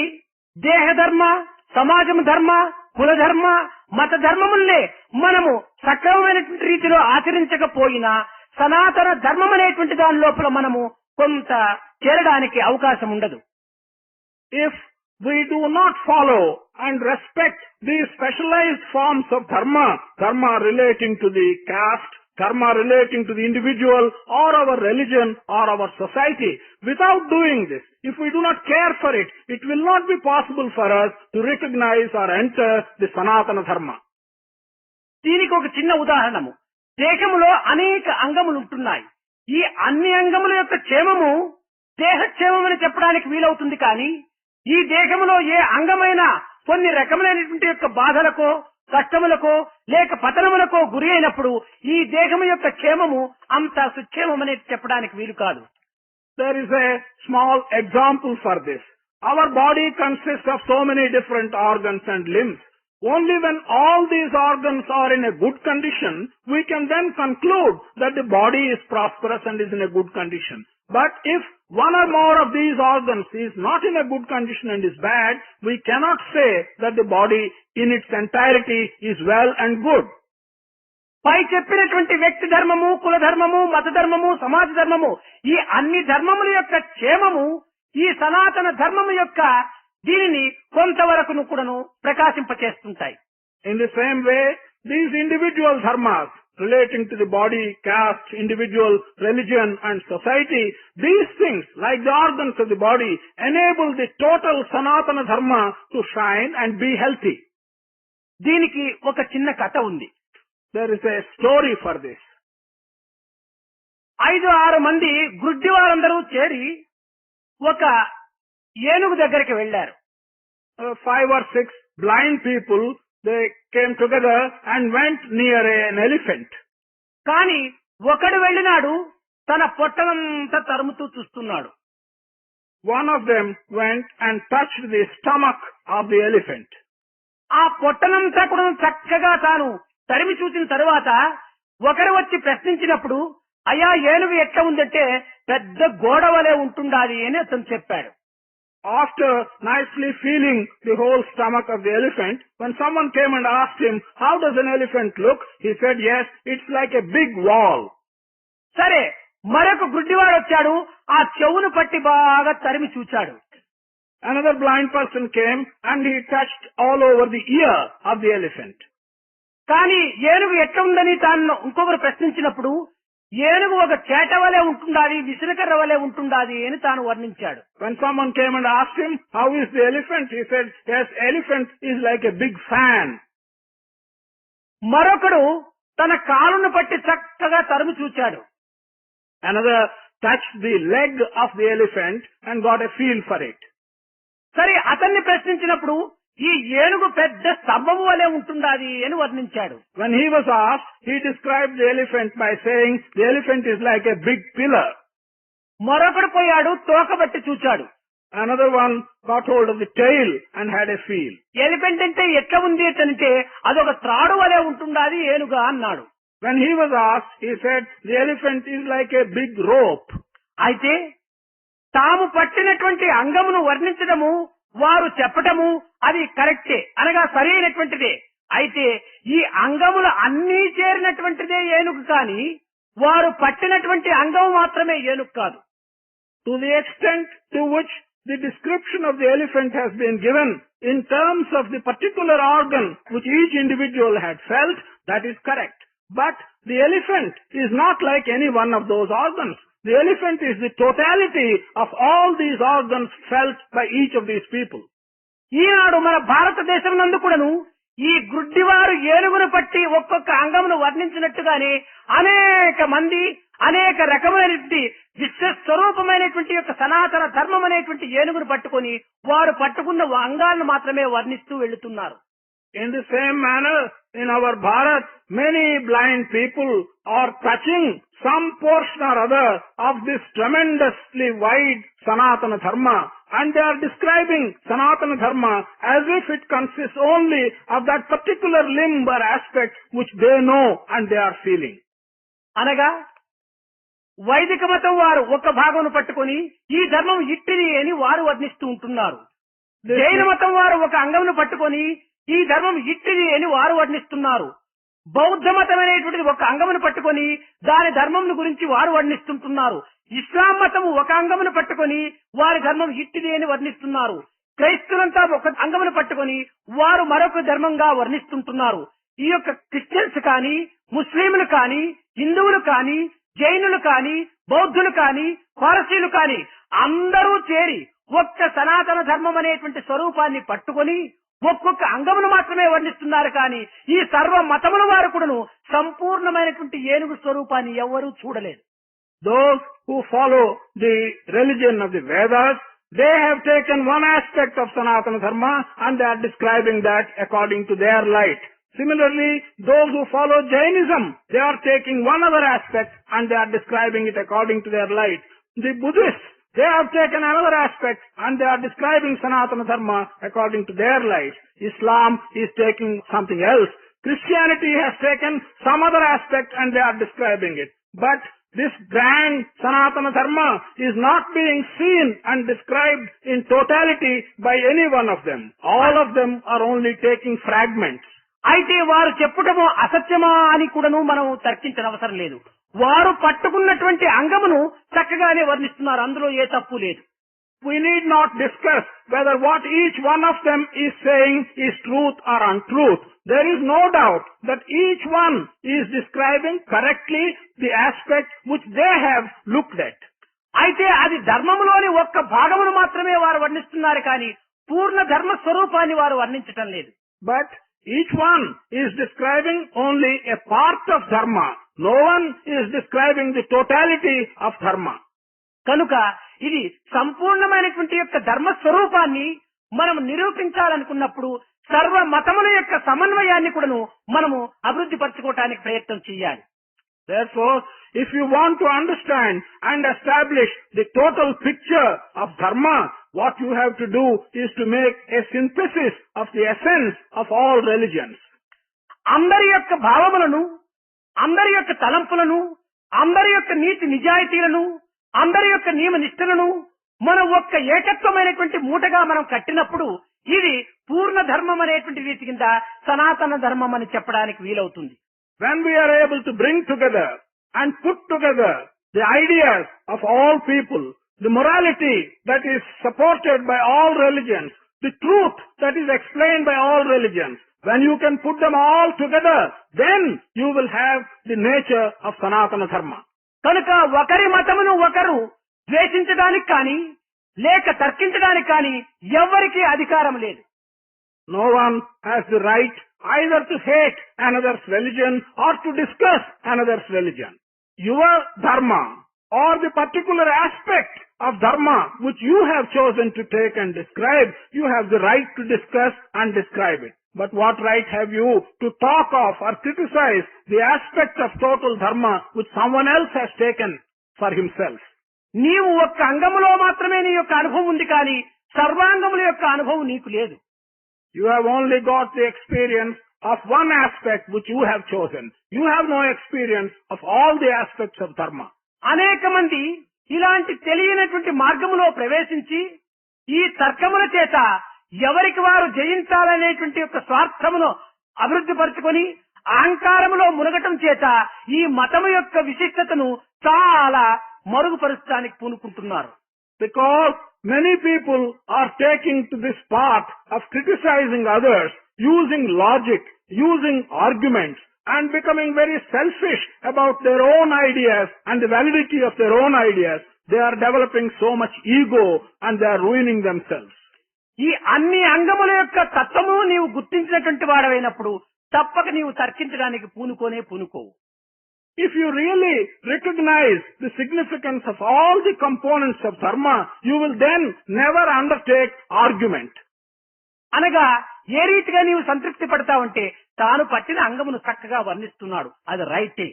దేహ ధర్మ, సమాజం ధర్మ, కుల ధర్మ, మత ధర్మములనే మనము సక్రమమైనటువంటి రీతిలో ఆచరించకపోయినా సనాతన ధర్మం అనేటువంటి దాని లోపల మనము కొంత చేరడానికి అవకాశం ఉండదు. If we do not follow and respect these specialized forms of dharma, dharma relating to the caste, dharma relating to the individual or our religion or our society, without doing this, if we do not care for it, it will not be possible for us to recognize or enter the Sanatana dharma. దీనికి ఒక చిన్న ఉదాహరణము. దేహములో అనేక అంగములు ఉంటున్నాయి. ఈ అన్ని అంగముల యొక్క క్షేమము దేహక్షేమం అని చెప్పడానికి వీలవుతుంది. కానీ ఈ దేహములో ఏ అంగమైనా కొన్ని రకములైనటువంటి యొక్క బాధలకో, కష్టములకో లేక పతనములకో గురి అయినప్పుడు ఈ దేహము యొక్క క్షేమము అంత సుక్షేమం అనేది చెప్పడానికి వీలు కాదు. There is a small example for this. Our body consists of so many different organs and limbs. Only when all these organs are in a good condition, we can then conclude that the body is prosperous and is in a good condition. But if one or more of these organs is not in a good condition and is bad, we cannot say that the body in its entirety is well and good. పై చెప్పినటువంటి వ్యక్తి ధర్మము, కుల ధర్మము, మత ధర్మము, సమాజ ధర్మము, ఈ అన్ని ధర్మముల యొక్క క్షేమము ఈ సనాతన ధర్మము యొక్క దీనిని కొంతవరకును కూడాను ప్రకాశింపచేస్తుంటాయి. In the same way, these individual dharmas relating to the body, caste, individual, religion and society, these things like the organs of the body enable the total Sanatana dharma to shine and be healthy. దీనికి ఒక చిన్న కథ ఉంది. There is a story for this. 5-6 మంది గుడ్డి వారందరూ చేరి ఒక ఏనుగు దగ్గరికి వెళ్లారు. 5 or 6 blind people, they came together and went near an elephant. కానీ ఒకడు వెళ్ళినాడు, తన పొట్టనంతా తరుముతూ చూస్తున్నాడు. One of them went and touched the stomach of the elephant. ఆ పొట్టనంతా కూడా చక్కగా తాను తరిమి చూసిన తరువాత ఒకరు వచ్చి ప్రశ్నించినప్పుడు, అయ్యా ఏనుగు ఎట్లా ఉందంటే పెద్ద గోడ వలె ఉంటుండాలి అని అతను చెప్పాడు. After nicely feeling the whole stomach of the elephant, when someone came and asked him, how does an elephant look? He said, yes, it's like a big wall. సరే, మరొక గుడ్డివాడు వచ్చాడు, ఆ చెవును పట్టి బాగా తరిమి చూచాడు. Another blind person came and he touched all over the ear of the elephant. కానీ ఏనుగు ఎట్లా ఉందని తాను ఇంకొకరు ప్రశ్నించినప్పుడు, ఏనుగు ఒక చేట వలె ఉంటుండాలి, విసునకర్ర వలె ఉంటుండాలి అని తాను వర్ణించాడు. When someone came and asked him, how is the elephant? He said, yes, elephant is like a big fan. మరొకడు తన కాలును పట్టి చక్కగా తరిమి చూచాడు. Another touched the leg of the elephant and got a feel for it. సరే, అతన్ని ప్రశ్నించినప్పుడు ఈ ఏనుగు పెద్ద స్తంభము వలె ఉంటుండాలి అని వర్ణించాడు. When he was asked, he described the elephant by saying the elephant is like a big pillar. మరొకడు పోయాడు, తోక బట్టి చూచాడు. Another one got hold of the tail and had a feel. Elephant అంటే ఎట్లా ఉంది అంటే అదొక త్రాడు వలె ఉంటుండాలి ఏనుగా అన్నాడు. When he was asked, he said the elephant is like a big rope. అయితే తాము పట్టినటువంటి అంగమును వర్ణించడము, వారు చెప్పటము అది కరెక్టే, అనగా సరైనటువంటిదే. అయితే ఈ అంగములు అన్నీ చేరినటువంటిదే ఏనుగు, కానీ వారు పట్టినటువంటి అంగము మాత్రమే ఏనుగు కాదు. To the extent to which the description of the elephant has been given in terms of the particular organ which each individual had felt, that is correct. But the elephant is not like any one of those organs. The elephant is the totality of all these organs felt by each of these people. ఈనాడు మన భారతదేశం నందు కూడాను ఈ గుడ్డివారు ఏనుగును పట్టి ఒక్కొక్క అంగమును వర్ణించినట్టుగానే అనేక మంది అనేక రకమైనటువంటి విశ్వస్వరూపమైనటువంటి యొక్క సనాతన ధర్మం అనేటువంటి ఏనుగును పట్టుకొని వారు పట్టుకున్న అంగాలను మాత్రమే వర్ణిస్తూ వెళ్తున్నారు. In the same manner, in our Bharat, many blind people are touching some portion or other of this tremendously wide Sanatana Dharma, and they are describing Sanatana Dharma as if it consists only of that particular limb or aspect which they know and they are feeling. అనగా వైదిక మతం వారు ఒక భాగమును పట్టుకొని ఈ ధర్మం ఇట్టిది అని వారు వర్ణిస్తూ ఉంటున్నారు. జైన మతం వారు ఒక అంగమును పట్టుకొని ఈ ధర్మం ఇట్టిది అని వారు వర్ణిస్తున్నారు. బౌద్ధ మతం అనేటువంటిది ఒక అంగమును పట్టుకొని దాని ధర్మం గురించి వారు వర్ణిస్తుంటున్నారు. ఇస్లాం మతం ఒక అంగమును పట్టుకొని వారి ధర్మం ఇట్టిది అని వర్ణిస్తున్నారు. క్రైస్తవులంతా ఒక అంగమును పట్టుకొని వారు మరొక ధర్మంగా వర్ణిస్తుంటున్నారు. ఈ యొక్క క్రిస్టియన్స్ కానీ, ముస్లింలు కానీ, హిందువులు కానీ, జైనులు కానీ, బౌద్ధులు కానీ, పారసీలు కానీ అందరూ చేరి ఒక్క సనాతన ధర్మం అనేటువంటి స్వరూపాన్ని పట్టుకొని ఒక్కొక్క అంగమును మాత్రమే వర్ణిస్తున్నారు. కానీ ఈ సర్వ మతముల వారు కూడాను సంపూర్ణమైనటువంటి ఏనుగు స్వరూపాన్ని ఎవరూ చూడలేదు. Those who follow the religion of the Vedas, they have taken one aspect of Sanatana Dharma and they are describing that according to their light. Similarly, those who follow Jainism, they are taking one other aspect and they are describing it according to their light. The Buddhists, they have taken another aspect and they are describing Sanatana Dharma according to their light. Islam is taking something else. Christianity has taken some other aspect and they are describing it. But this grand Sanatana Dharma is not being seen and described in totality by any one of them. All of them are only taking fragments. అయితే వారు చెప్పుటము అసత్యమా అని కూడాను మనం తర్కించనవసరం లేదు. వారు పట్టుకున్నటువంటి అంగమును చక్కగానే వర్ణిస్తున్నారు. అందులో ఏ తప్పు లేదు. We need not discuss whether what each one of them is saying is truth or untruth. There is no doubt that each one is describing correctly the aspect which they have looked at. అయితే అది ధర్మములోని ఒక్క భాగమును మాత్రమే వారు వర్ణిస్తున్నారు. కానీ పూర్ణ ధర్మ స్వరూపాన్ని వారు వర్ణించటం లేదు. But each one is describing only a part of dharma. No one is describing the totality of dharma. కనుక ఇది సంపూర్ణమైనటువంటి యొక్క ధర్మ స్వరూపాన్ని మనం నిరూపించాలనుకున్నప్పుడు సర్వ మతముల యొక్క సమన్వయాన్ని కూడాను మనము అభివృద్ధి పరచుకోవడానికి ప్రయత్నం చేయాలి. Therefore, if you want to understand and establish the total picture of dharma, what you have to do is to make a synthesis of the essence of all religions. అందరి యొక్క భావములను, అందరి యొక్క తలంపులను, అందరి యొక్క నీతి నిజాయితీలను, అందరి యొక్క నియమ నిష్ఠలను మనం ఒక్క ఏకత్వమైనటువంటి మూటగా మనం కట్టినప్పుడు ఇది పూర్ణ ధర్మం అనేటువంటి రీతి కింద సనాతన ధర్మం అని చెప్పడానికి వీలవుతుంది. When we are able to bring together and put together the ideas of all people, the morality that is supported by all religions, the truth that is explained by all religions, when you can put them all together, then you will have the nature of Sanatana Dharma. కనుక ఒకరి మతమును ఒకరు ద్వేషించడానికి కానీ లేక తర్కించడానికి కానీ ఎవరికీ అధికారం లేదు. No one has the right either to hate another's religion or to discuss another's religion. Your dharma or the particular aspect of dharma which you have chosen to take and describe, you have the right to discuss and describe it. But what right have you to talk of or criticize the aspect of total dharma which someone else has taken for himself? నీవు ఒక్క అంగములో మాత్రమే నీ యొక్క అనుభవం ఉంది, కానీ సర్వాంగముల యొక్క అనుభవం నీకు లేదు. You have only got the experience of one aspect which you have chosen. You have no experience of all the aspects of dharma. అనేక మంది ఇలాంటి తెలియనటువంటి మార్గములో ప్రవేశించి ఈ తర్కముల చేత ఎవరికి వారు జయించాలనేటువంటి యొక్క స్వార్థమును అభివృద్ధి పరుచుకొని అహంకారములో మునగటం చేత ఈ మతము యొక్క విశిష్టతను చాలా మరుగుపరచడానికి పూనుకుంటున్నారు. Because many people are taking to this path of criticizing others, using logic, using arguments, and becoming very selfish about their own ideas and the validity of their own ideas. They are developing so much ego and they are ruining themselves. ఈ అన్ని అంగముల యొక్క తత్వము నీవు గుర్తించినటువంటి వాడవైనప్పుడు తప్పక నీవు తర్కించడానికి పూనుకోవు. If you really recognize the significance of all the components of dharma, you will then never undertake argument. అనగా ఏ రీతిగా నీవు సంతృప్తి పడతావంటే తాను పట్టిన అంగమును చక్కగా వర్ణిస్తున్నాడు, అది రైటే.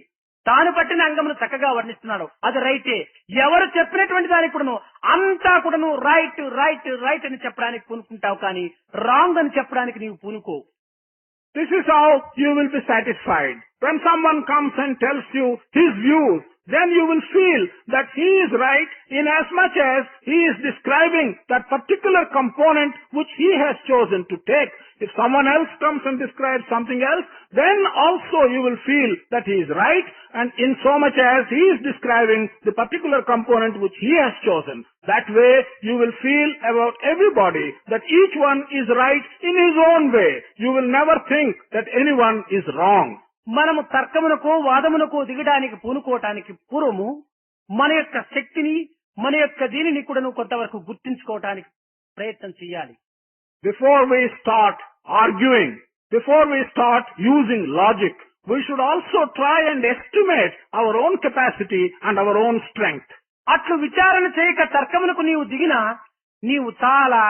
తాను పట్టిన అంగమును చక్కగా వర్ణిస్తున్నాడు, అది రైటే. ఎవరు చెప్పినటువంటి దానికి కూడాను అంతా కూడాను రైట్ రైట్ రైట్ అని చెప్పడానికి పూనుకుంటావు, కానీ రాంగ్ అని చెప్పడానికి నీవు పూనుకోవు. This is how you will be satisfied. When someone comes and tells you his views, then you will feel that he is right in as much as he is describing that particular component which he has chosen to take. If someone else comes and describes something else, then also you will feel that he is right, and in so much as he is describing the particular component which he has chosen. That way you will feel about everybody that each one is right in his own way. You will never think that anyone is wrong. మనము తర్కమునకు వాదమునకు దిగడానికి పూనుకోవటానికి పూర్వము మన యొక్క శక్తిని మన యొక్క దీనిని కూడా కొంతవరకు గుర్తించుకోవటానికి ప్రయత్నం చేయాలి. Before we start arguing, before we start using logic, we should also try and estimate our own capacity and our own strength. అట్లు విచారణ చేయక తర్కమునకు నీవు దిగినా నీవు చాలా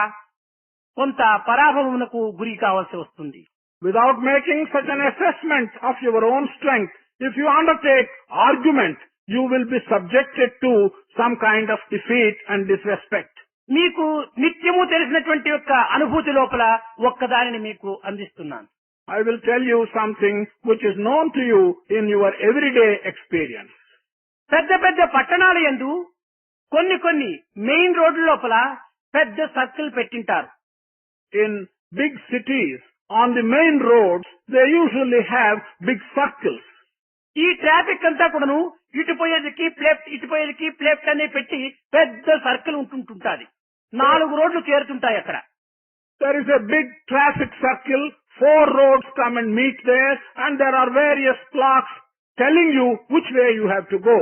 కొంత పరాభవమునకు గురి కావాల్సి వస్తుంది. Without making such an assessment of your own strength, if you undertake argument, you will be subjected to some kind of defeat and disrespect. మీకు నిత్యము తెలిసినటువంటి యొక్క అనుభూతి లోపల ఒక్కదానిని మీకు అందిస్తున్నాను. I will tell you something which is known to you in your everyday experience. పెద్ద పెద్ద పట్టణాల యందు కొన్ని మెయిన్ రోడ్ల లోపల పెద్ద circle పెట్టింటారు. In big cities, on the main roads, they usually have big circles. ఈ ట్రాఫిక్ అంతా కూడాను ఇటు పోయేదికి లెఫ్ట్, ఇటు పోయేదికి లెఫ్ట్ అని పెట్టి పెద్ద సర్కిల్ ఉంటుంటుంది. 4 రోడ్లు చేరుతుంటాయి అక్కడ. There is a big traffic circle, 4 roads come and meet there, and there are various clocks telling you which way you have to go.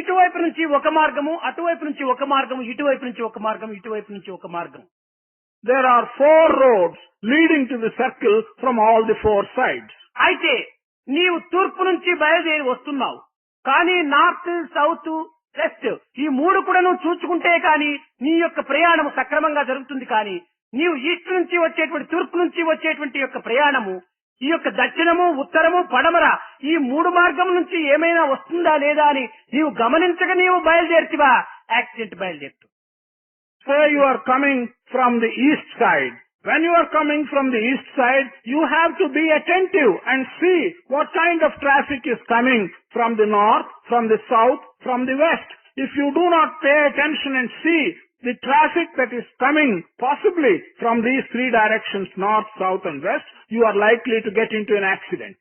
ఇటువైపు నుంచి ఒక మార్గము, అటువైపు నుంచి ఒక మార్గము, ఇటువైపు నుంచి ఒక మార్గం, ఇటువైపు నుంచి ఒక మార్గం. There are 4 roads leading to the circle from all the 4 sides. అయితే నీవు తూర్పు నుంచి బయలుదేరి వస్తున్నావు, కానీ నార్త్, సౌత్, వెస్ట్ ఈ 3 కూడా నువ్వు చూసుకుంటే కానీ నీ యొక్క ప్రయాణం సక్రమంగా జరుగుతుంది. కానీ నీవు ఈస్ట్ నుంచి వచ్చేటువంటి, తూర్పు నుంచి వచ్చేటువంటి యొక్క ప్రయాణము ఈ యొక్క దక్షిణము, ఉత్తరము, పడమర ఈ 3 మార్గం నుంచి ఏమైనా వస్తుందా లేదా అని నీవు గమనించక నీవు బయలుదేర్చివా accident బయలుదేరుతూ. Say you are coming from the east side. When you are coming from the east side, you have to be attentive and see what kind of traffic is coming from the north, from the south, from the west. If you do not pay attention and see the traffic that is coming possibly from these 3 directions, north, south and west, you are likely to get into an accident.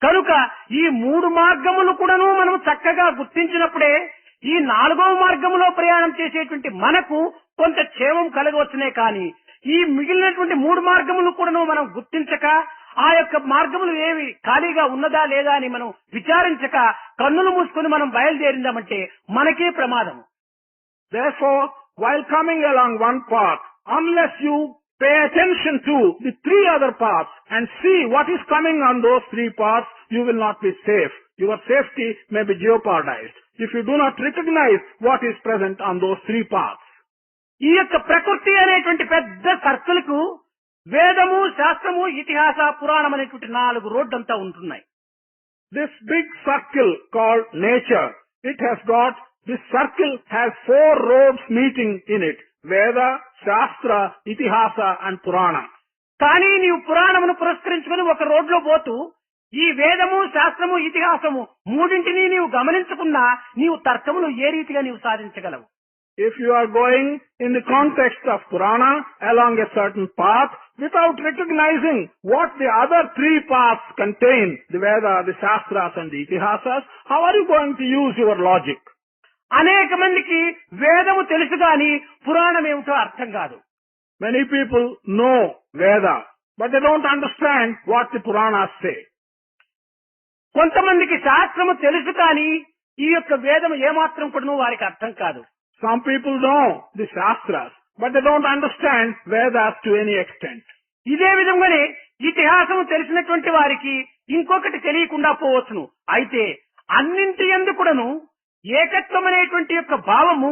కనుక ఈ 3 మార్గములు కూడాను మనం చక్కగా గుర్తించినప్పుడే ఈ 4వ మార్గములో ప్రయాణం చేసేటువంటి మనకు కొంత క్షేమం కలగవచ్చునే. కానీ ఈ మిగిలినటువంటి 3 మార్గములు కూడాను మనం గుర్తించక ఆ యొక్క మార్గములు ఏవి ఖాళీగా ఉన్నదా లేదా అని మనం విచారించక కన్నులు మూసుకొని మనం బయలుదేరిందామంటే మనకే ప్రమాదం. Therefore, while coming along one path, unless you pay attention to the 3 other paths and see what is coming on those 3 paths, you will not be safe. Your safety may be jeopardized if you do not recognize what is present on those 3 paths. ఈ యొక్క ప్రకృతి అనేటువంటి పెద్ద circle కు వేదము, శాస్త్రము, ఇతిహాస, పురాణం అనేటువంటి 4 రోడ్లంతా ఉంటున్నాయి. This big circle called nature, this circle has 4 roads meeting in it. Veda, Shastra, Itihasa and Purana. కానీ నీవు పురాణమును పురస్కరించుకుని ఒక రోడ్లో పోతూ ఈ వేదము, శాస్త్రము, ఇతిహాసము 3ంటిని నీవు గమనించకున్నా నీవు తర్కమును ఏ రీతిగా నీవు సాధించగలవు? If you are going in the context of Purana along a certain path without recognizing what the other 3 paths contain, the Veda, the Shastras and the Itihasas, how are you going to use your logic? అనేక మందికి వేదము తెలుసు గాని పురాణం ఏమిటో అర్థం కాదు. Many people know Veda, but they don't understand what the Puranas say. కొంతమందికి శాస్త్రము తెలుసు కానీ ఈ యొక్క వేదము ఏమాత్రం కూడా వారికి అర్థం కాదు. Some people know the Shastras, but they don't understand Vedas to any extent. ఇదే విధంగానే ఇతిహాసం తెలిసినటువంటి వారికి ఇంకొకటి తెలియకుండా పోవచ్చును. అయితే అన్నింటి యందు కూడాను ఏకత్వం అనేటువంటి యొక్క భావము,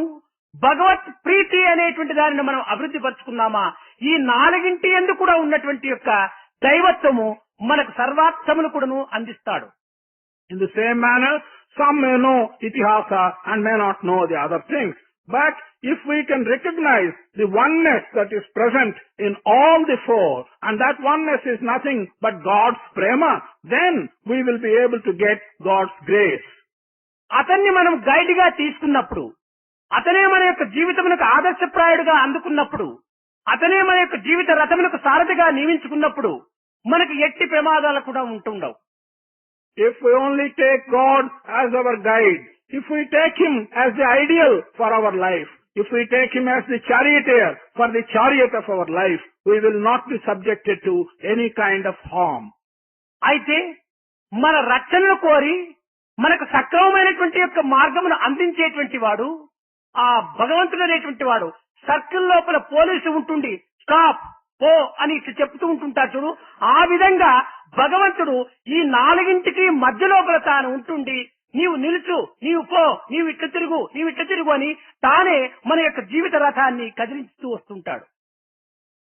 భగవత్ ప్రీతి అనేటువంటి దానిని మనం అభివృద్ధి పరుచుకున్నామా, ఈ నాలుగింటి యందు కూడా ఉన్నటువంటి యొక్క దైవత్వము మనకు సర్వార్థములు కూడాను అందిస్తాడు. In the same manner, some may know Itihasa and may not know the other things. But if we can recognize the oneness that is present in all the four, and that oneness is nothing but God's prema, then we will be able to get God's grace. అతన్ని మనం guide గా తీసుకున్నప్పుడు, అతనే మన యొక్క జీవితమునకు ఆదర్శప్రాయుడుగా అందుకున్నప్పుడు, అతనే మన యొక్క జీవిత రథమునకు సారథిగా నియమించుకున్నప్పుడు మనకి ఎట్టి ప్రమాదాలు కూడా ఉంటుండవు. If we only take God as our guide, if we take Him as the ideal for our life, if we take Him as the charioteer for the chariot of our life, we will not be subjected to any kind of harm. అయితే మన రక్షణను కోరి మనకు సక్రమమైనటువంటి యొక్క మార్గమును అందించేటువంటి వాడు, ఆ భగవంతుడు అనేటువంటి వాడు సర్కిల్ లోపల పోలీసు ఉంటుండి స్టాప్ పో అని చెప్తూ ఉంటుంటాడు చూడు, ఆ విధంగా భగవంతుడు ఈ నాలుగింటికి మధ్య లోపల తాను ఉంటుండి నీవు నిలుచు, నీవు పో, నీవు ఇట్ల తిరుగు, నీవు ఇట్ల తిరుగు అని తానే మన యొక్క జీవిత రథాన్ని కదిలిస్తూ వస్తుంటాడు.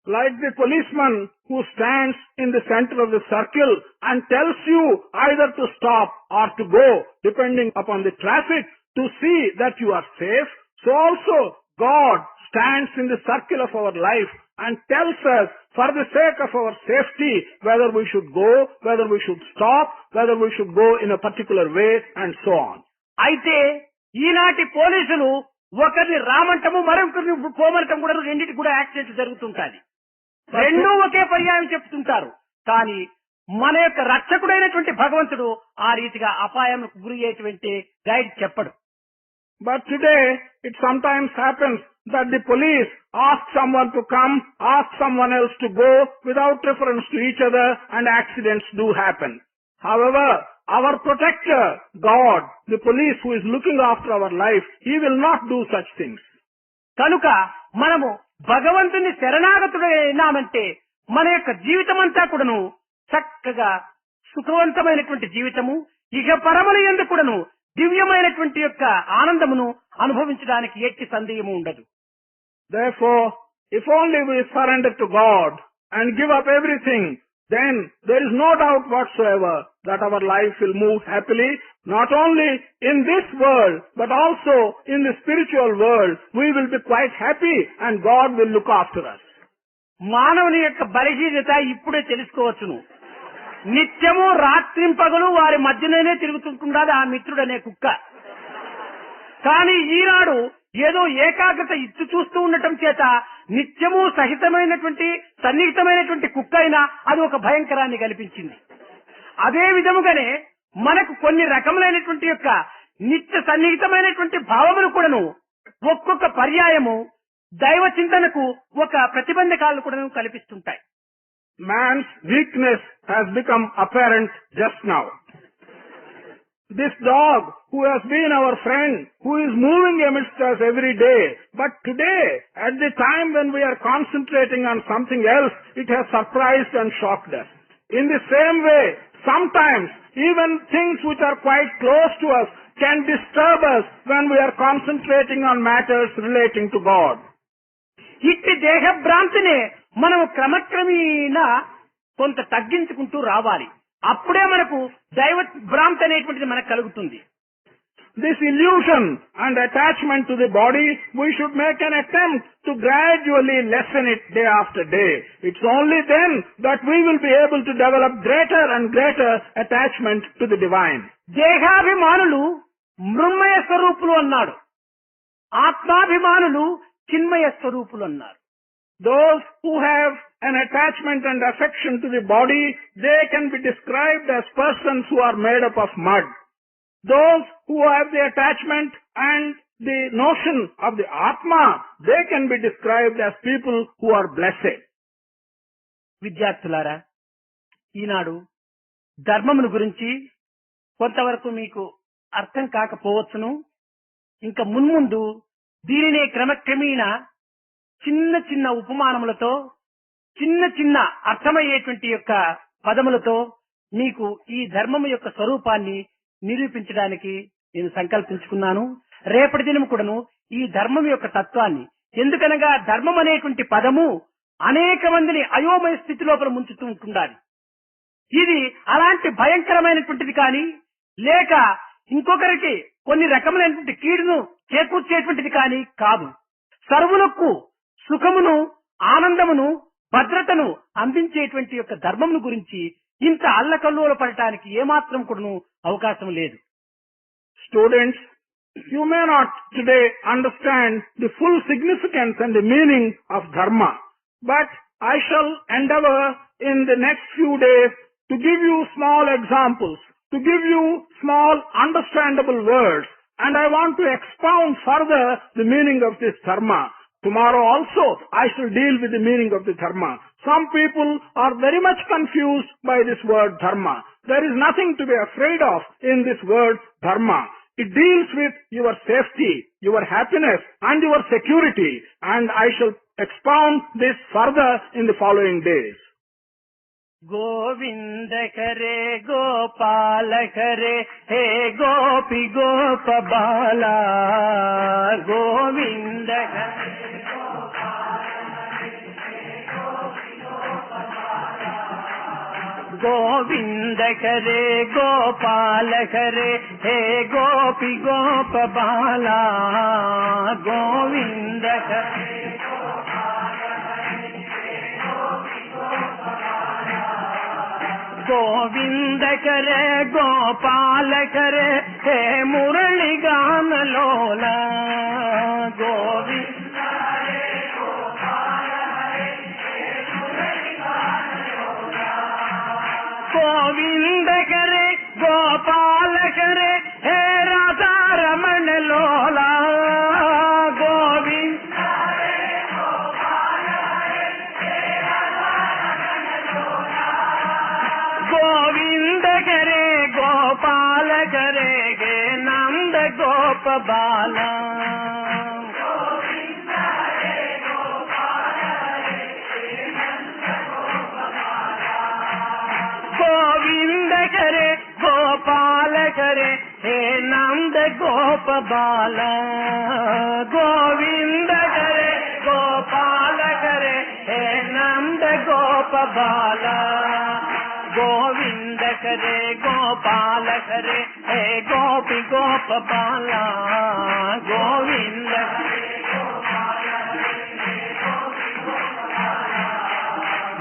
Like the policeman who stands in the center of the circle and tells you either to stop or to go, depending upon the traffic, to see that you are safe, so also God stands in the circle of our life and tells us for the sake of our safety whether we should go, whether we should stop, whether we should go in a particular way and so on. అయితే ఈనాటి పోలీసులు ఒకరిని రామంటము మరొకరిని పోమనటం కూడా రెండింటి కూడా accident జరుగుతుంటాయి. రెండూ ఒకే పర్యాయం చెప్తుంటారు. కానీ మన యొక్క రక్షకుడైనటువంటి భగవంతుడు ఆ రీతిగా అపాయంకు గురి అయ్యేటువంటి గైడ్ చెప్పడు. But today it sometimes happens that the police ask someone to come, ask someone else to go without reference to each other, and accidents do happen. However, our protector, God, the police who is looking after our life, He will not do such things. కనుక మనము భగవంతుని శరణాగతుడైనామంటే మన యొక్క జీవితం అంతా కూడాను చక్కగా సుఖవంతమైనటువంటి జీవితము, ఇక పరముల యందు కూడాను దివ్యమైనటువంటి యొక్క ఆనందమును అనుభవించడానికి ఎట్టి సందేహము ఉండదు. Therefore, if only we surrender to God and give up everything, then there is no doubt whatsoever that our life will move happily, not only in this world, but also in the spiritual world. We will be quite happy and God will look after us. మానవుని యొక్క బలహీనత ఇప్పుడే తెలుసుకోవచ్చును. నిత్యము రాత్రింపగలు వారి మధ్యనే తిరుగుతుంటున్నది ఆ మిత్రుడనే కుక్క. కానీ ఈనాడు ఏదో ఏకాగ్రత ఇచ్చు చూస్తూ ఉండటం చేత నిత్యము సహితమైనటువంటి సన్నిహితమైనటువంటి కుక్క అయినా అది ఒక భయంకరాన్ని కల్పించింది. అదే విధముగానే మనకు కొన్ని రకములైనటువంటి యొక్క నిత్య సన్నిహితమైనటువంటి భావములు కూడాను ఒక్కొక్క పర్యాయము దైవ చింతనకు ఒక ప్రతిబంధకాలను కూడా కల్పిస్తుంటాయి. Man's weakness has become apparent just now. This dog who has been our friend, who is moving amidst us every day, but today, at the time when we are concentrating on something else, it has surprised and shocked us. In the same way, sometimes even things which are quite close to us can disturb us when we are concentrating on matters relating to God. ఇట్టి దేహ భ్రాంతినే మనం క్రమక్రమేణా కొంత తగ్గించుకుంటూ రావాలి. అప్పుడే మనకు దైవ భ్రాంతి అనేటువంటిది మనకు కలుగుతుంది. This illusion and attachment to the body, we should make an attempt to gradually lessen it day after day. It's only then that we will be able to develop greater and greater attachment to the divine. దేహాభిమానులు మృన్మయ స్వరూపులు అన్నాడు, ఆత్మాభిమానులు చిన్మయ స్వరూపులు అన్నారు. Those who have an attachment and affection to the body, they can be described as persons who are made up of mud. Those who have the attachment and the notion of the Atma, they can be described as people who are blessed. విద్యార్థులారా, ఈనాడు ధర్మమును గురించి కొంతవరకు మీకు అర్థం కాకపోవచ్చును. ఇంకా మున్ముందు దీనినే క్రమక్రమేణా చిన్న చిన్న ఉపమానములతో, చిన్న చిన్న అర్థమయ్యేటువంటి యొక్క పదములతో మీకు ఈ ధర్మము యొక్క స్వరూపాన్ని నిరూపించడానికి నేను సంకల్పించుకున్నాను. రేపటి దినం కూడాను ఈ ధర్మం యొక్క తత్వాన్ని, ఎందుకనగా ధర్మం అనేటువంటి పదము అనేక మందిని అయోమయ స్థితి లోపల ముంచుతూ ఉంటుండాలి. ఇది అలాంటి భయంకరమైనటువంటిది కానీ, లేక ఇంకొకరికి కొన్ని రకములైనటువంటి కీడును చేకూర్చేటువంటిది కానీ కాదు. సర్వులకు సుఖమును, ఆనందమును, భద్రతను అందించేటువంటి యొక్క ధర్మమును గురించి ఇంత అల్లకల్లోల పడటానికి ఏమాత్రం కూడాను అవకాశం లేదు. Students, you may not today understand the full significance and the meaning of dharma, but I shall endeavor in the next few days to give you small examples, to give you small understandable words, and I want to expound further the meaning of this dharma. Tomorrow also I shall deal with the meaning of the dharma. Some people are very much confused by this word dharma. There is nothing to be afraid of in this word dharma. It deals with your safety, your happiness and your security, and I shall expound this further in the following days. Govind करे गोपाल करे हे गोपी गोप बाला, गोविंद करे गोविंद करे गोपाल करे हे गोपी गोप बाला, गोविंद करे गोविंद करे गोपाल करे हे मुरली गान लोला, गोविंद गोविंद करे गोपाल करे हे राधा रमण लोला, गोविंद गोविंद करे गोपाल करे गे नंद गोप बाला, गोविंद करे गोपाल करे हे नंद गोप बाला, गोविंद करे गोपाल करे हे नंद गोप बाला, गोविंद करे गोपाल करे हे गोपी गोप बाला, गोविंद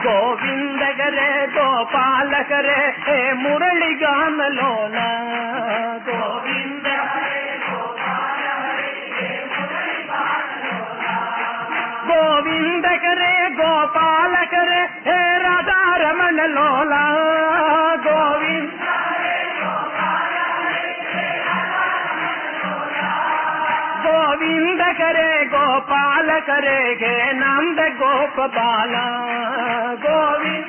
गोविंद करे गोपाल करे हे मुरली गान लोला, गोविंद गोविंद करे गोपाल करे हे राधा रमण लोला, गोविंद गोविंद करे गोपाल करे गे नंद गोप बाला, गोविंद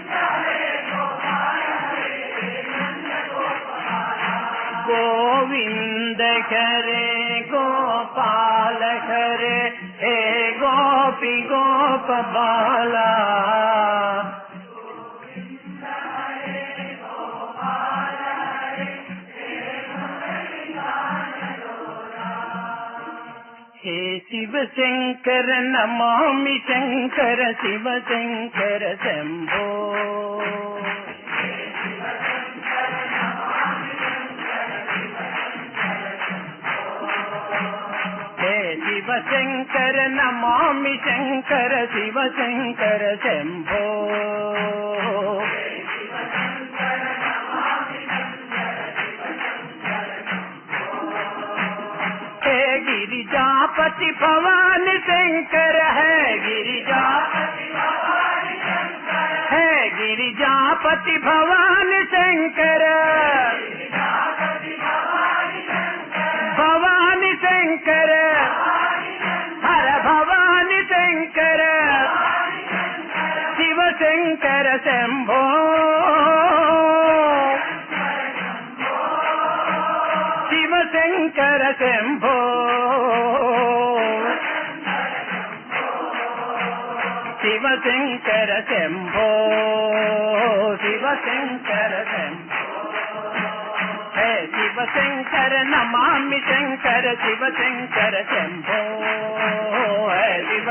गोविंद करे गोपाल करे हे गोपी गोप बाला, हे शिव शंकर नमामि शंकर शिव शंकर शंभो, हे शिव शंकर नमामि शंकर शिव शंकर शंभो, हे गिरिजापति भवानी शंकर है गिरिजापति भवानी शंकर, भवानी शंकर हर भवानी शंकर शिव शंकर शंभो, शिव शंकर शंभो, శివ శంకర శంభో శివ శంకర శంభో హే శివ శంకర నమామి శంకర శివ శంకర శంభో హే శివ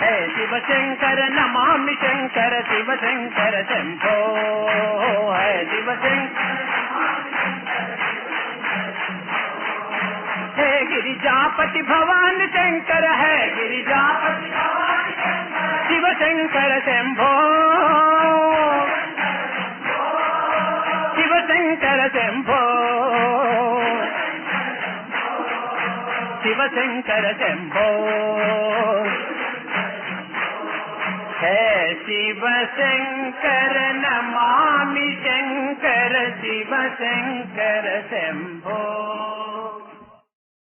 హే శివ శంకర నమామి శంకర శివ శంకర శంభో హే శివ శంకర हे गिरिजापति भवानी शंकर है गिरिजापति शिव शंकर शंभो शिव शंकर शंभो शिव शंकर शंभो हे शिव शंकर नमामि शंकर शिव शंकर शंभो